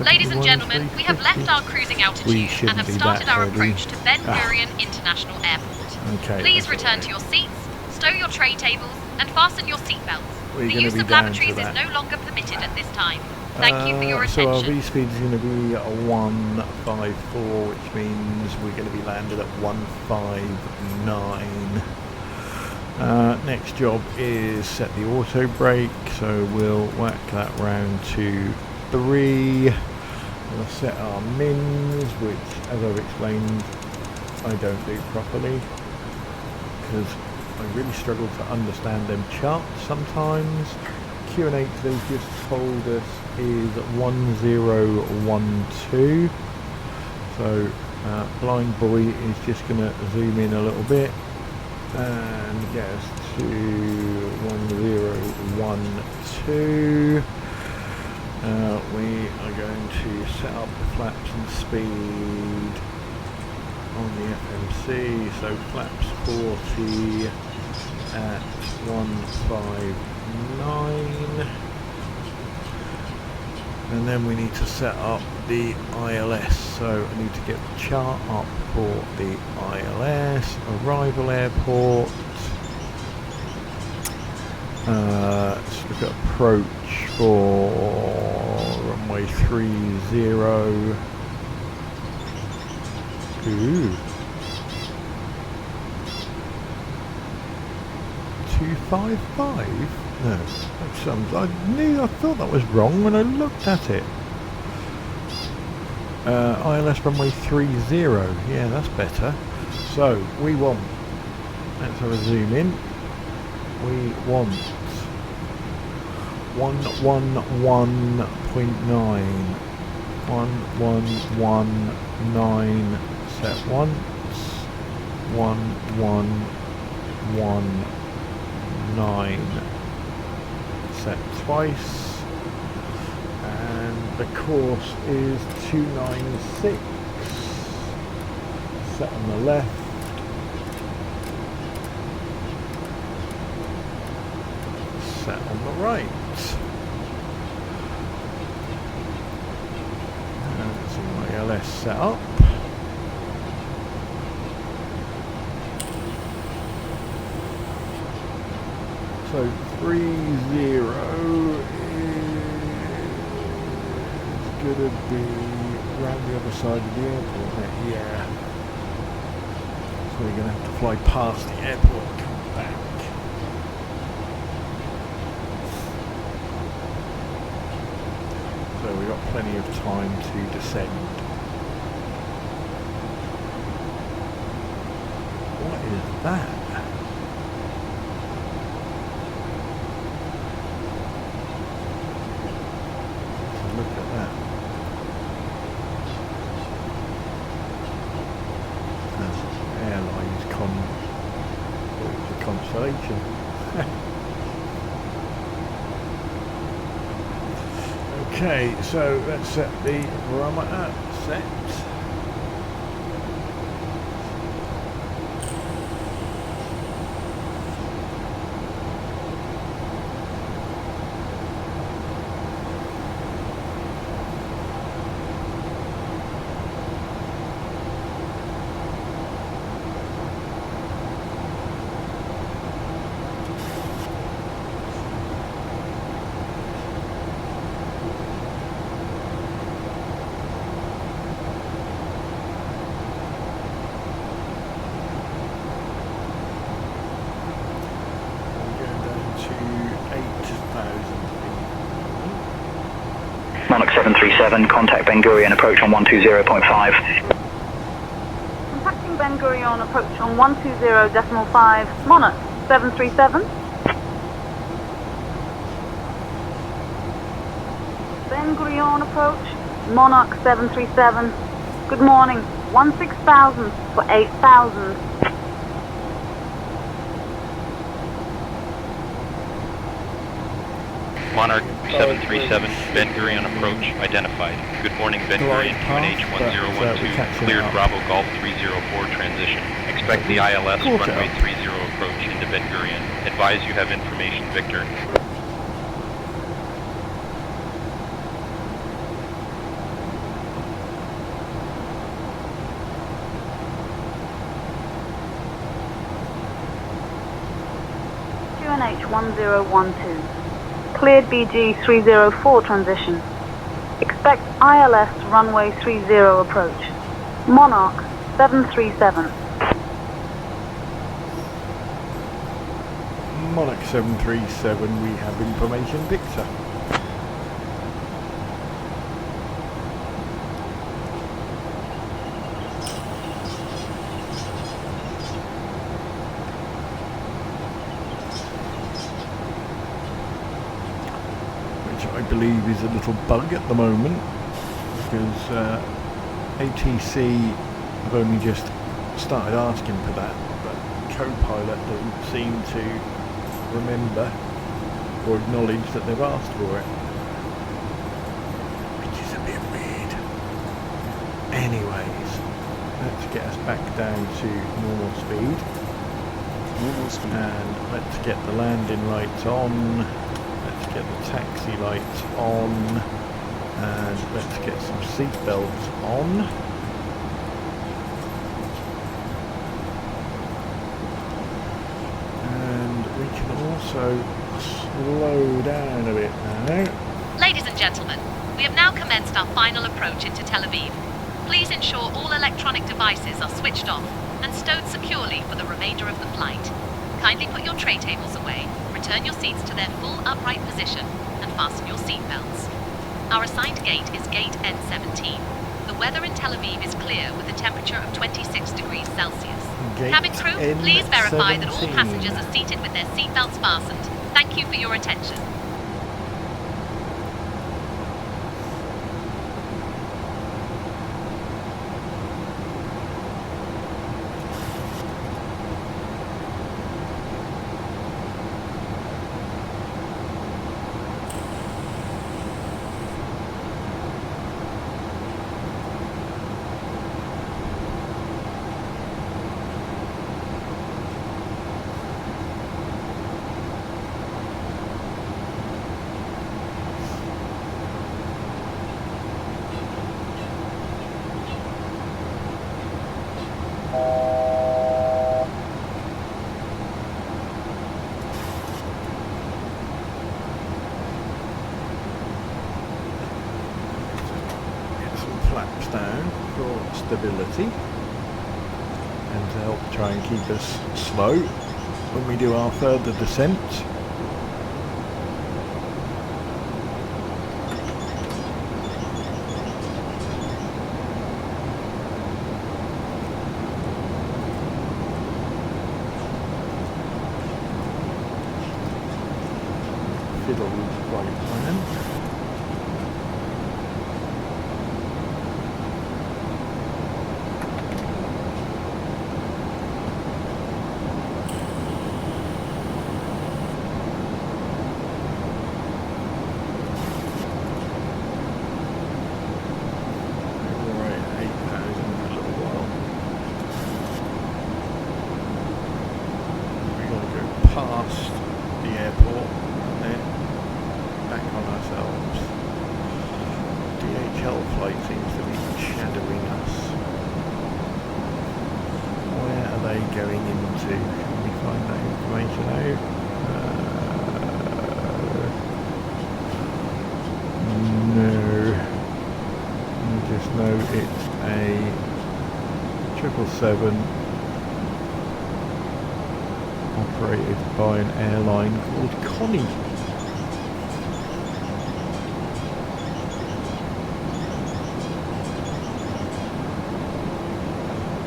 Ladies and gentlemen, we have left our cruising altitude and have started our approach to Ben Gurion International Airport. Okay, Please return to your seats, stow your tray tables, and fasten your seatbelts. We're The gonna use be of down lavatories to is that. no longer permitted at this time. Thank you for your So our attention. V-speed is going to be 154, which means we're going to be landed at 159. Next job is set the auto brake, so we'll whack that round to 3. We'll set our mins, which, as I've explained, I don't do properly, because I really struggle to understand them charts sometimes. QNH they've just told us is 1012. So Blind Boy is just going to zoom in a little bit and get us to 1012. We are going to set up the flaps and speed on the FMC, so flaps 40 at 159, and then we need to set up the ILS, so I need to get the chart up for the ILS, arrival airport. Let's look at approach for runway 30. Ooh. 255? No, that sounds. I thought that was wrong when I looked at it. ILS runway 30. Yeah, that's better. So we want. Let's have a zoom in. We want 111.9. 1119 set once. 1119 set twice. And the course is 296. Set on the left. Set on the right. And it's my LS set up. So 30 is gonna be around the other side of the airport. Yeah. So we're gonna have to fly past the airport and come back. So we've got plenty of time to descend. What is that? Look at that. Airlines Constellation. Okay, so let's set the barometer. Set. Monarch 737, contact Ben Gurion, approach on 120.5. Contacting Ben Gurion, approach on 120.5. Monarch 737. Ben Gurion approach, Monarch 737. Good morning, 16,000 for 8,000. Monarch 737, Ben Gurion approach identified. Good morning, Ben Gurion, QNH 1012, cleared Bravo Golf 304 transition. Expect the ILS runway 30 approach into Ben Gurion. Advise you have information, Victor. QNH 1012. Cleared BG 304 transition. Expect ILS runway 30 approach. Monarch 737. Monarch 737, we have information, Victor. believe is a little bug at the moment, because ATC have only just started asking for that, but Copilot doesn't seem to remember or acknowledge that they've asked for it, which is a bit weird. Anyways, let's get us back down to normal speed. And let's get the landing lights on, let's get the taxi lights on, and let's get some seat belts on. And we can also slow down a bit now. Ladies and gentlemen, we have now commenced our final approach into Tel Aviv. Please ensure all electronic devices are switched off and stowed securely for the remainder of the flight. Kindly put your tray tables away, return your seats to their full upright position, and fasten your seat belts. Our assigned gate is gate N17. The weather in Tel Aviv is clear with a temperature of 26 degrees Celsius. Gate Cabin crew, please verify that all N17. passengers are seated with their seat belts fastened. Thank you for your attention. Flaps down for stability and to help try and keep us slow when we do our further descent. Fiddle with the flight plan. Past the airport and then back on ourselves. DHL flight seems to be shadowing us. Where are they going into? Can we find that information out? No. I just know it's a 777 operated by an airline called Connie.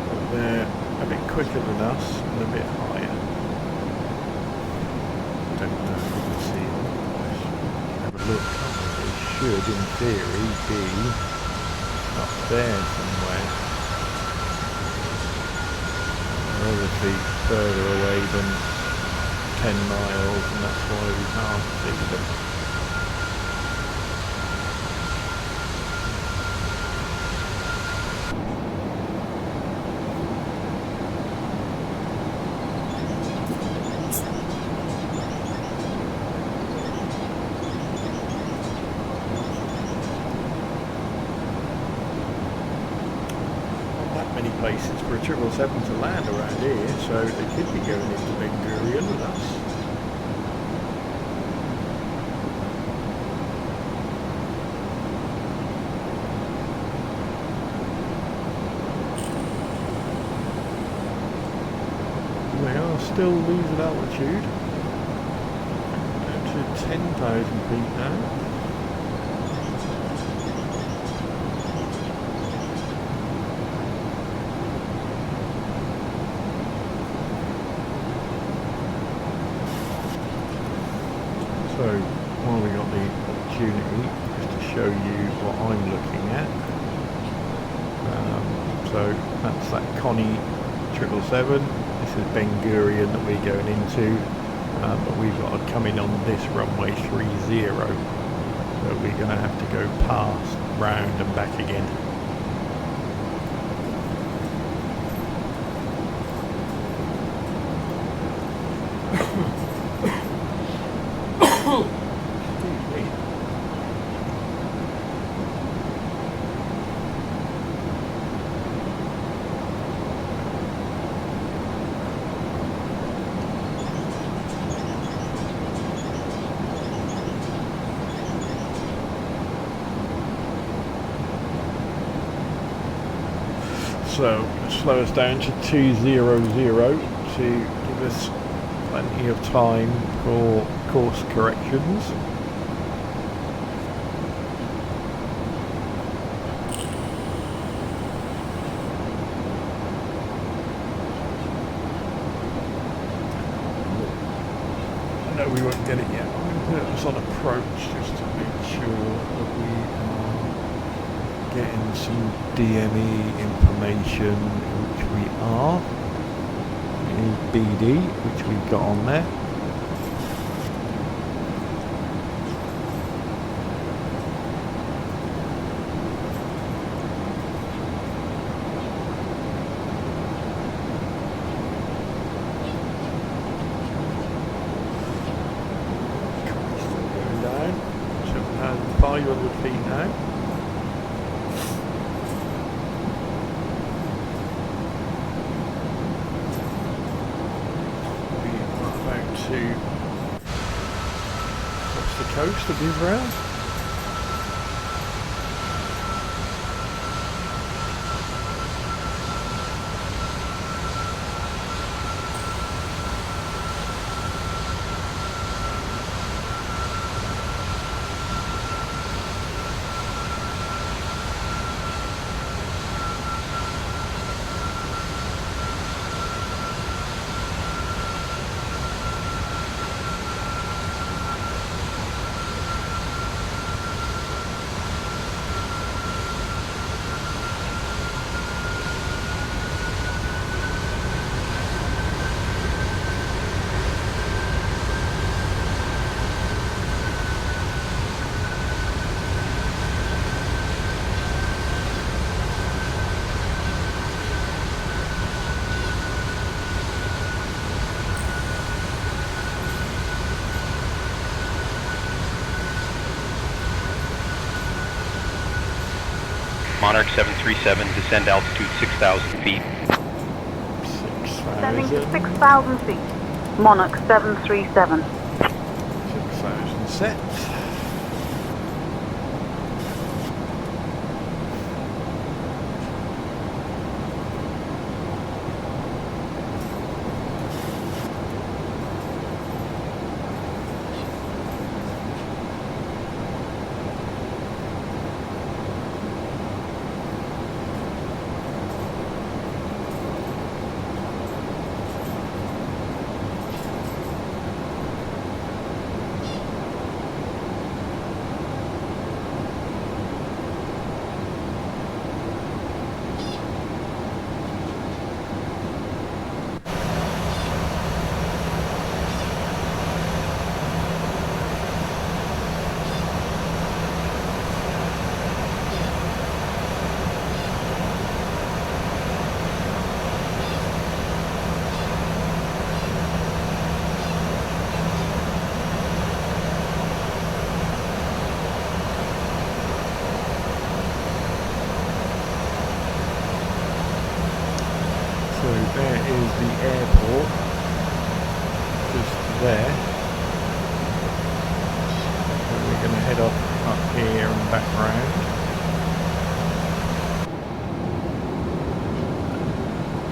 But they're a bit quicker than us and a bit higher. Don't know if you can see them. Have a look. They should, in theory, be up there somewhere. They're obviously further away than 10 miles, and that's why we can't see them. Many places for a 777 to land around here, so they could be going into Ben Gurion with us. They are still losing altitude, down to 10,000 feet now. So, while we got the opportunity just to show you what I'm looking at. So that's that Connie 777. This is Ben Gurion that we're going into, but we've got to come in on this runway 30, so we're going to have to go past, round and back again. So slow us down to 200 to give us plenty of time for course corrections. No, we won't get it yet. I'm going to put us on approach just to make sure that we are getting some DME information, which we are. BD, which we've got on there. Still going down. 7,500 feet now. Across the coast of Israel. Monarch 737, descend altitude 6,000 feet. Descending to 6,000 feet. Monarch 737. 6,000 set. So there is the airport, just there. And we're going to head up here and back round.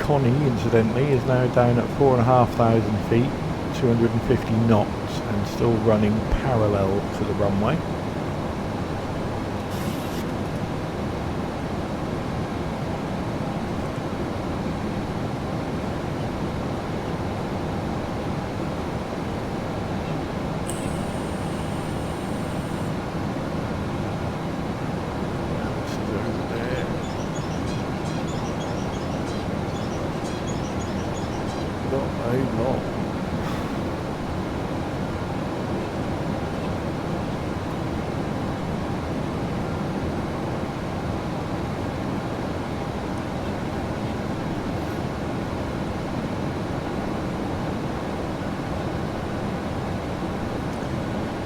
Connie, incidentally, is now down at 4,500 feet, 250 knots, and still running parallel to the runway. long.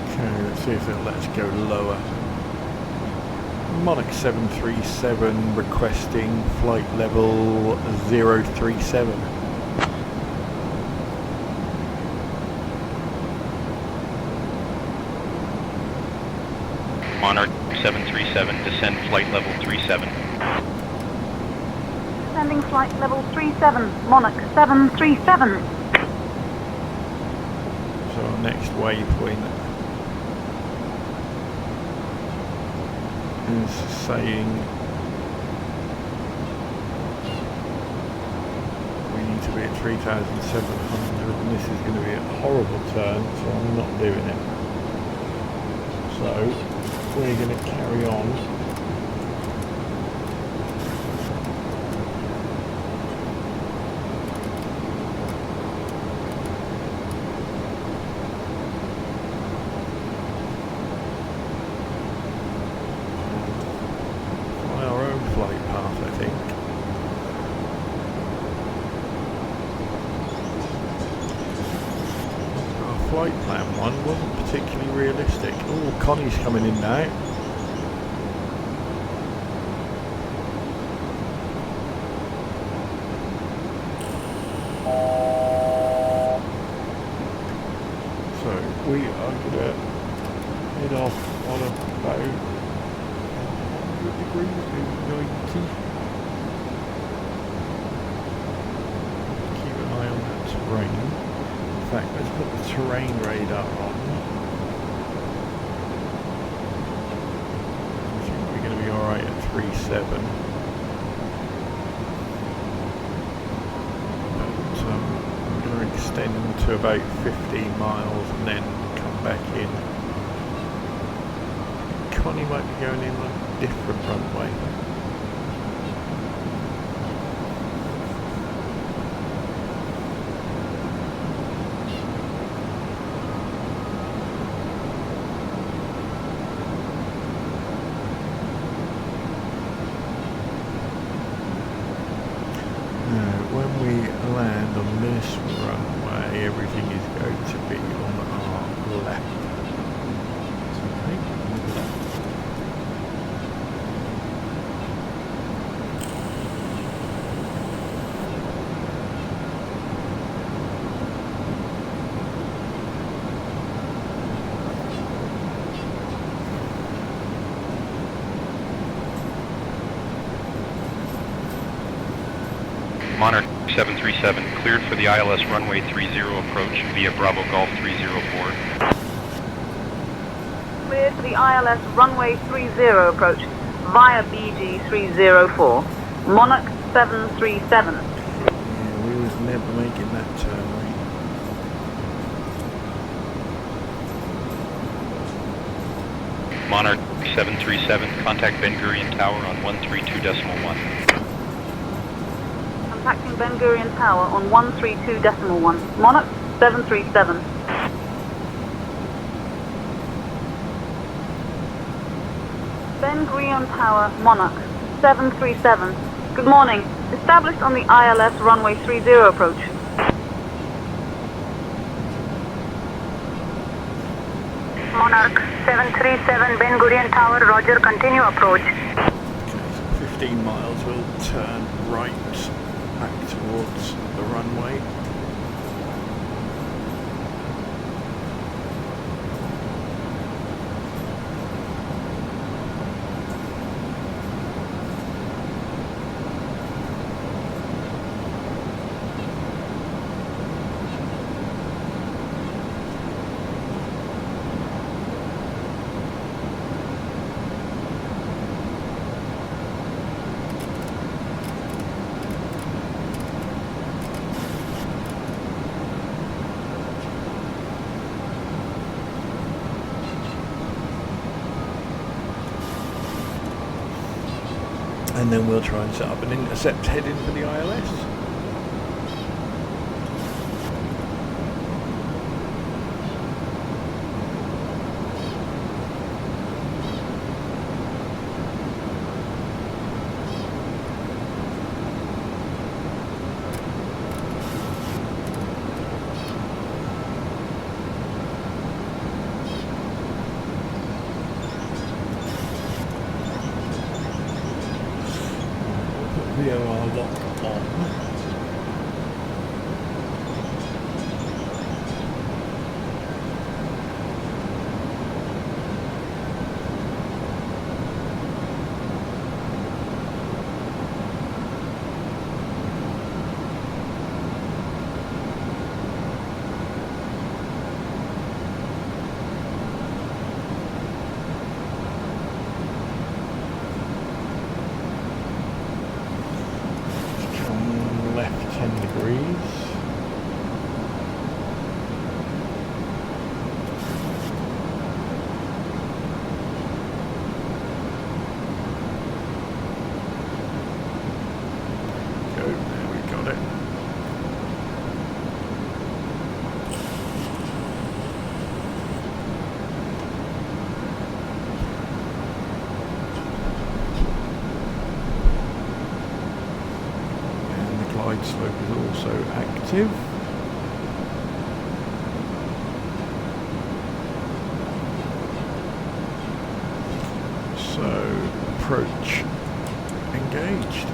Okay, let's see if it'll let us go lower. Monarch 737 requesting flight level 037. Monarch 737, descend flight level 37. Descending flight level 37, Monarch 737. So our next waypoint is saying we need to be at 3,700 and this is going to be a horrible turn, so I'm not doing it. So we're going to carry on. Flight plan one wasn't particularly realistic. Oh, Connie's coming in now. So we are gonna head off on about 100 degrees to 90. Keep an eye on that terrain. In fact, let's put the terrain radar on. I think we're going to be alright at 3.7. But I'm going to extend to about 15 miles and then come back in. Connie might be going in on a different runway. When we land on this runway, everything is going to be on our left. Okay, left. Monarch 737, cleared for the ILS runway 30 approach via Bravo Golf 304. Cleared for the ILS runway 30 approach via BG 304. Monarch 737. Yeah, we was never making that turn, right? Monarch 737, contact Ben Gurion Tower on 132.1. Contacting Ben Gurion Tower on 132.1. Monarch 737. Ben Gurion Tower, Monarch 737. Good morning. Established on the ILS runway 30 approach. Monarch 737 Ben Gurion Tower, roger, continue approach. Okay, so 15 miles, we'll turn right back towards the runway. And then we'll try and set up an intercept heading for the ILS. also active. So, approach engaged.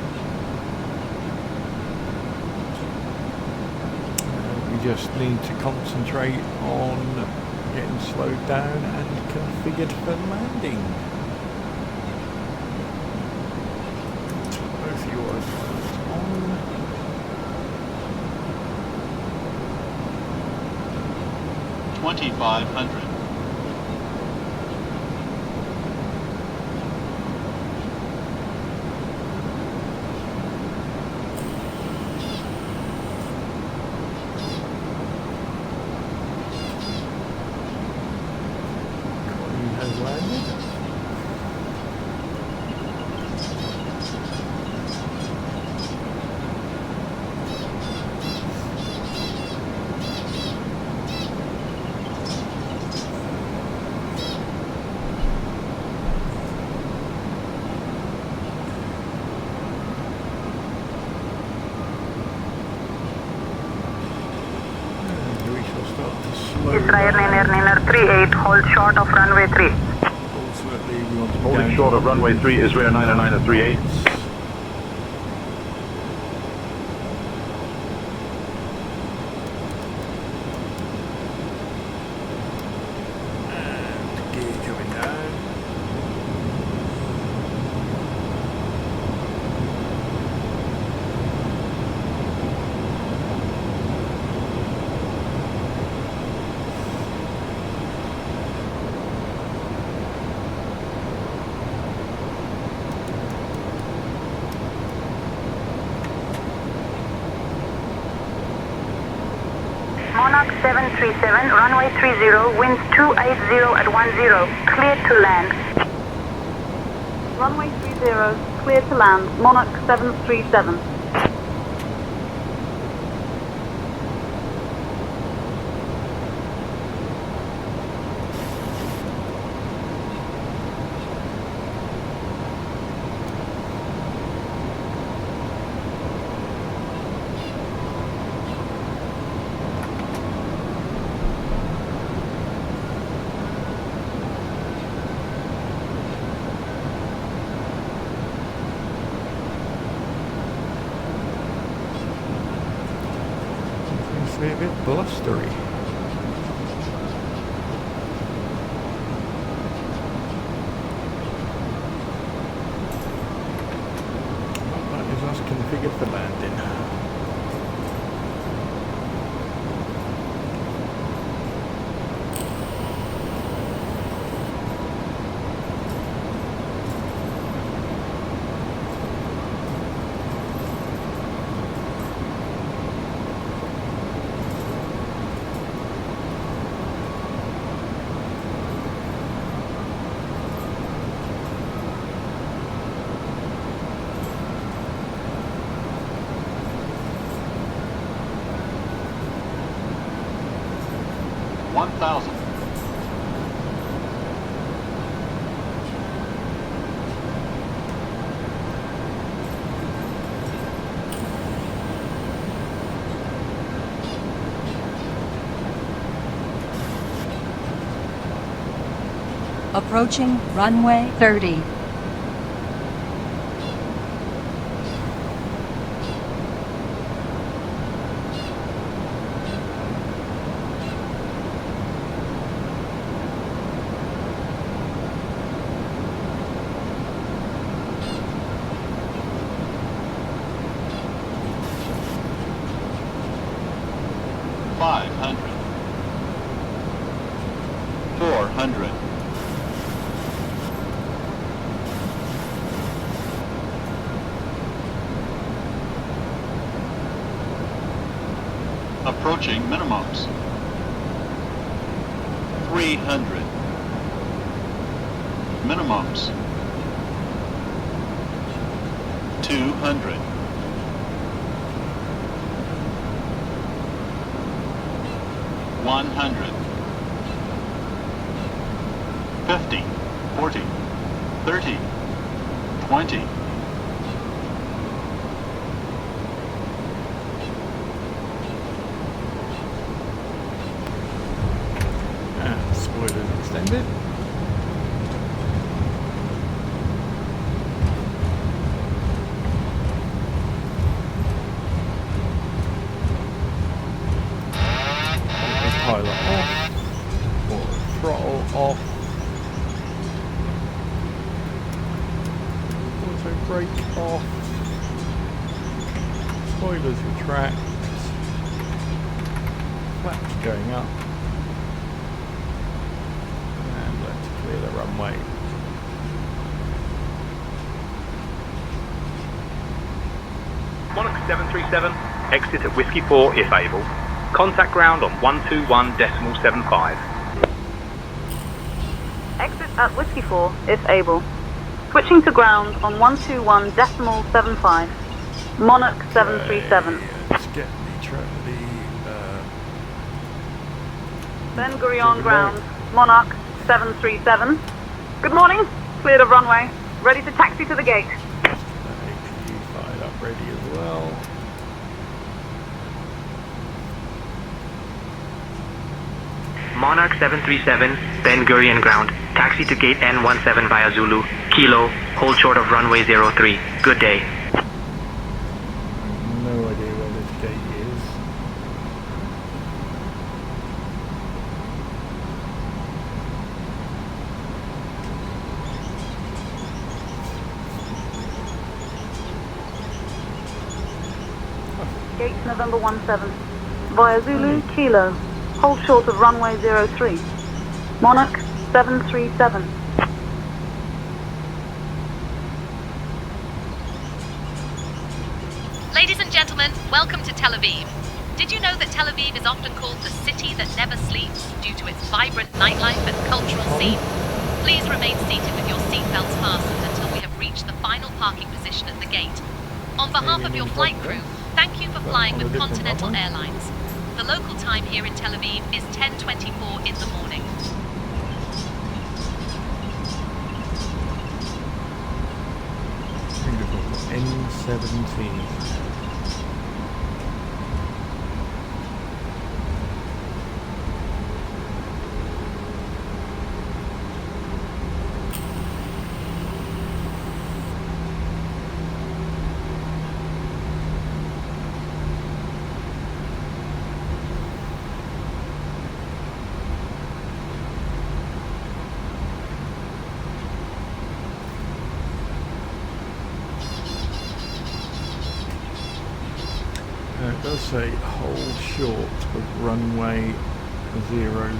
We just need to concentrate on getting slowed down and configured for landing. Both yours on. $2,500. Has landed. And we shall start to slow Israel down. Niner 38, hold short of runway 3. Ultimately, we want to be Holding down short to of runway 3, Israel 99 at 38. And gear coming down. Monarch 737, runway 30, winds 280 at 10, cleared to land. Runway 30, cleared to land, Monarch 737. Seems to be a bit blustery. That is us configured for landing. $1,000. Approaching runway 30. $500. $400. Approaching minimums. 300. Minimums. 200. 100. 50. 40. 30. 20. extended. Pilot off, or throttle off, auto brake off, spoilers retract, flaps going up, and let's clear the runway. Monarch 737, exit at Whiskey 4 if able. Contact ground on 121.75. Exit at Whiskey 4 if able. Switching to ground on 121.75. Monarch 737. Let's get the Ben Gurion ground. Monarch 737. Good morning. Cleared of runway. Ready to taxi to the gate. APU fired up, ready as well. Monarch 737, Ben Gurion ground. Taxi to gate N17 via Zulu. Kilo, hold short of runway 03. Good day. No idea where this gate is. Gate November 17. Via Zulu, Kilo. Hold short of runway 03. Monarch 737. Ladies and gentlemen, welcome to Tel Aviv. Did you know that Tel Aviv is often called the city that never sleeps due to its vibrant nightlife and cultural scene? Please remain seated with your seatbelts fastened until we have reached the final parking position at the gate. On behalf of your flight crew, thank you for flying with Continental Airlines. The local time here in Tel Aviv is 10:24 in the morning. Beautiful. N17. It does say hold short of runway 03.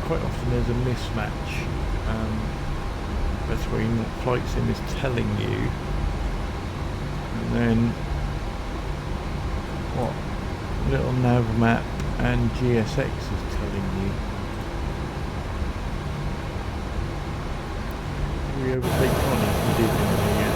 Quite often there's a mismatch between what Flight Sim is telling you and then what little nav map and GSX is telling you. Did we overtake Connie? We did, didn't we? Yeah.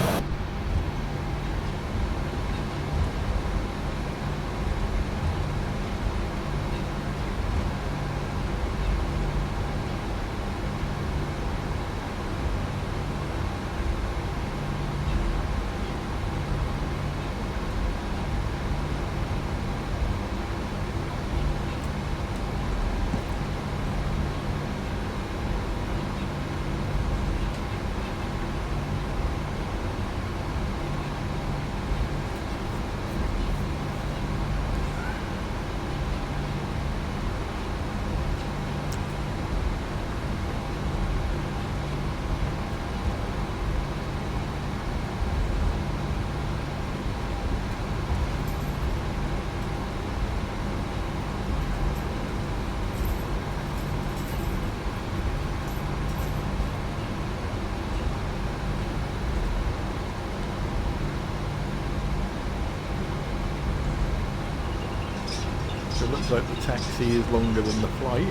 So it looks like the taxi is longer than the flight.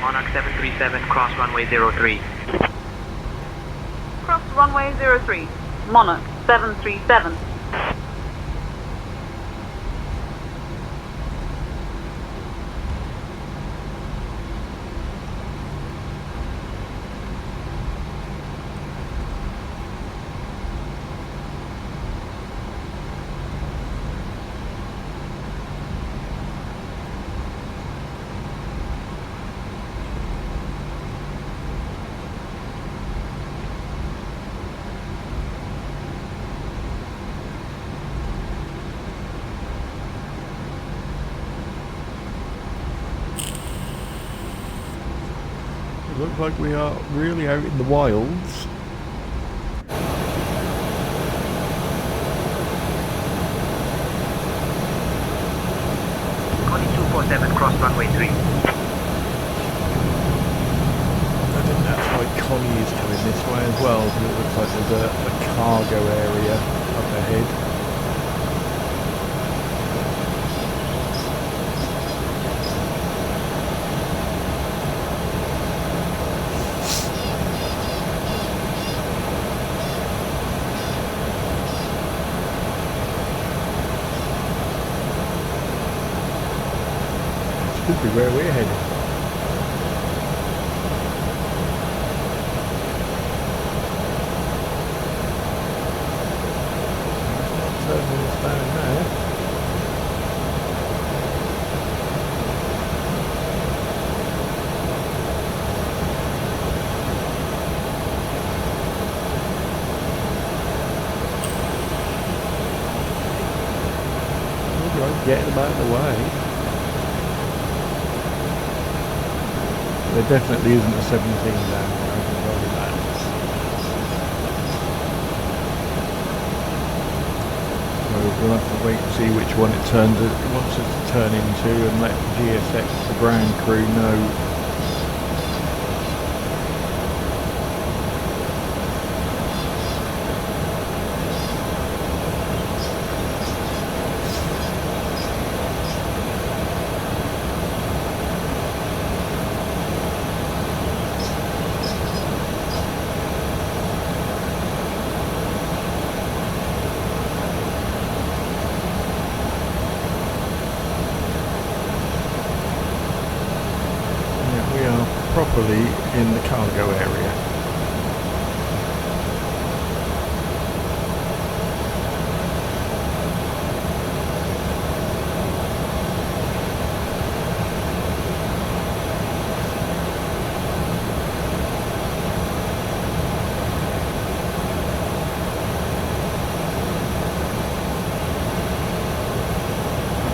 Monarch 737, cross runway 03. Cross runway 03. Monarch 737. It looks like we are really out in the wilds. Connie 247, cross runway 3. I think that's why Connie is coming this way as well, because it looks like there's a cargo area up ahead. Could be where we're headed. Terminals down there. Alright, getting them out of the way. There definitely isn't a 17 down there, I can tell you that. So we'll have to wait and see which one it wants us to turn into and let GSX, the ground crew, know. Properly in the cargo area.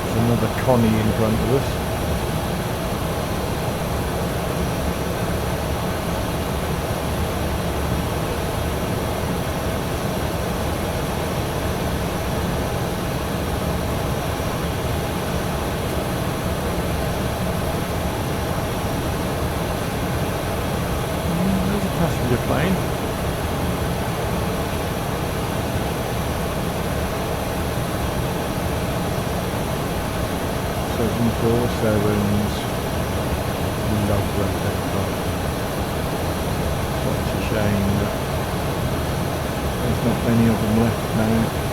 There's another Connie in front of us. Passenger plane. Seven 747s. Love them. Such a shame that there's not many of them left now.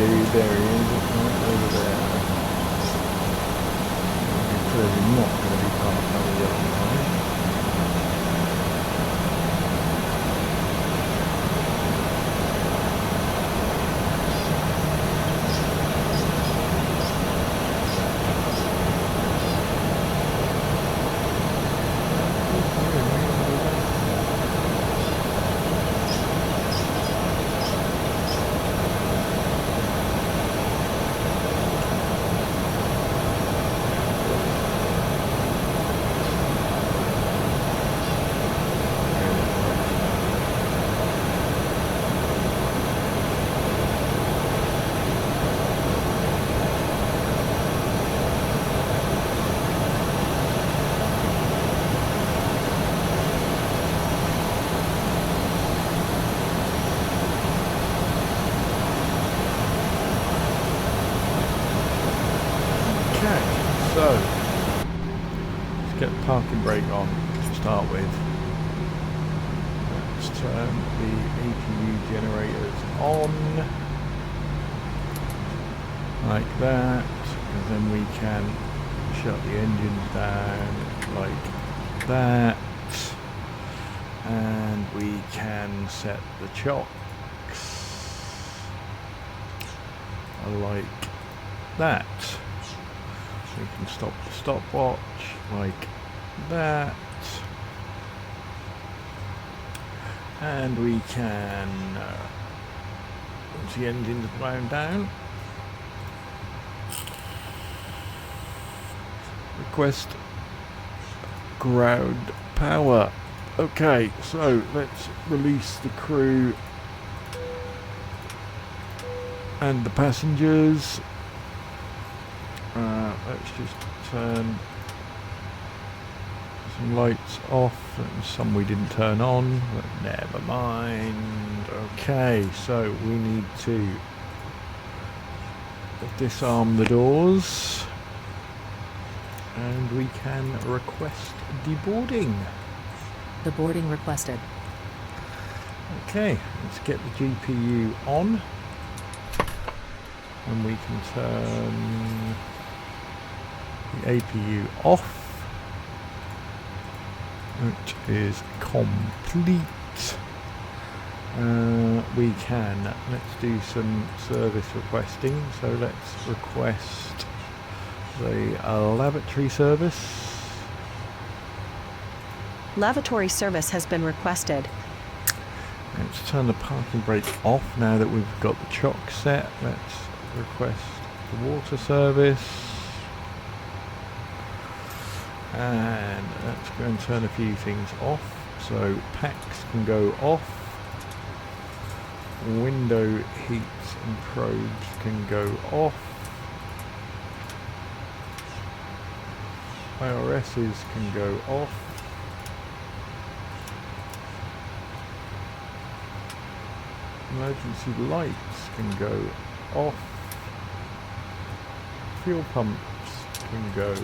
dude. There he is. Right over there. He's clearly not going to be parked on the yellow line. So, let's get the parking brake on to start with. Let's turn the APU generators on, like that, and then we can shut the engines down like that, and we can set the chocks like that. We can stop the stopwatch like that, and we can, once the engine's wound down, request ground power. Okay, so let's release the crew and the passengers. Let's just turn some lights off, and some we didn't turn on, but never mind. Okay, so we need to disarm the doors, and we can request deboarding. The boarding requested. Okay, let's get the GPU on, and we can turn the APU off. It is complete. We can, let's do some service requesting. So let's request the lavatory service. Lavatory service has been requested. Let's turn the parking brake off now that we've got the chock set. Let's request the water service. And let's go and turn a few things off. So packs can go off. Window heats and probes can go off. IRSs can go off. Emergency lights can go off. Fuel pumps can go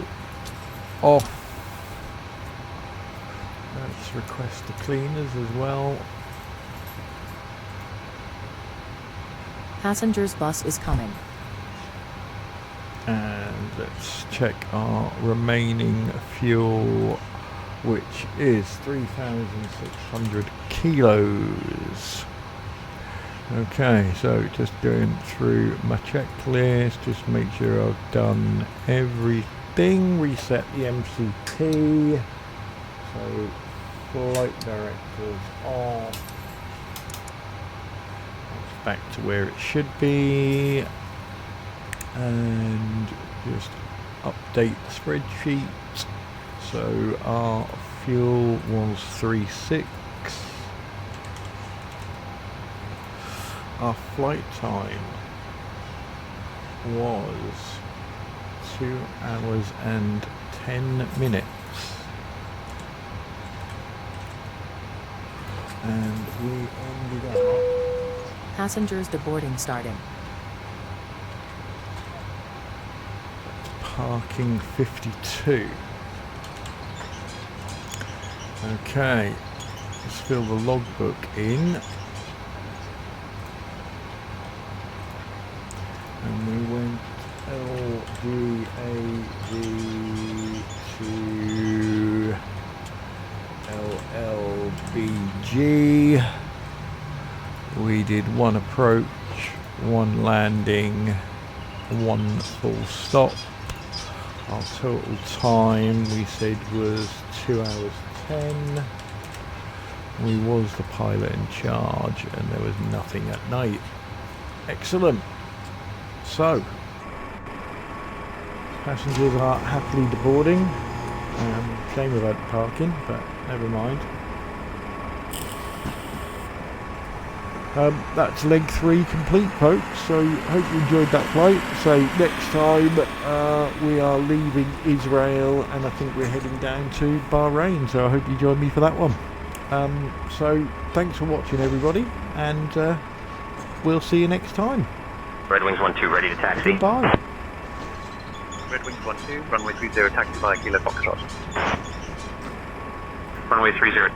off. Let's request the cleaners as well. Passengers bus is coming. And let's check our remaining fuel, which is 3,600 kilos. Okay, so just going through my checklist, just make sure I've done everything. Reset the MCP. So flight directors off. That's back to where it should be. And just update the spreadsheet. So our fuel was 3.6. Our flight time was 2 hours and 10 minutes. And we ended up... Passengers deboarding starting. Parking 52. Okay, let's fill the logbook in. And we went LGAV to LLBG. We did one approach, one landing, one full stop. Our total time we said was 2 hours 10. We was the pilot in charge and there was nothing at night. Excellent. So, passengers are happily deboarding. Shame about parking, but never mind. That's leg 3 complete, folks. So hope you enjoyed that flight. So next time we are leaving Israel and I think we're heading down to Bahrain. So I hope you join me for that one. So thanks for watching, everybody, and we'll see you next time. Red Wings 1-2 ready to taxi. Goodbye. Red Wings 1-2, runway 30 taxi by Kilo Foxtrot. Runway 30.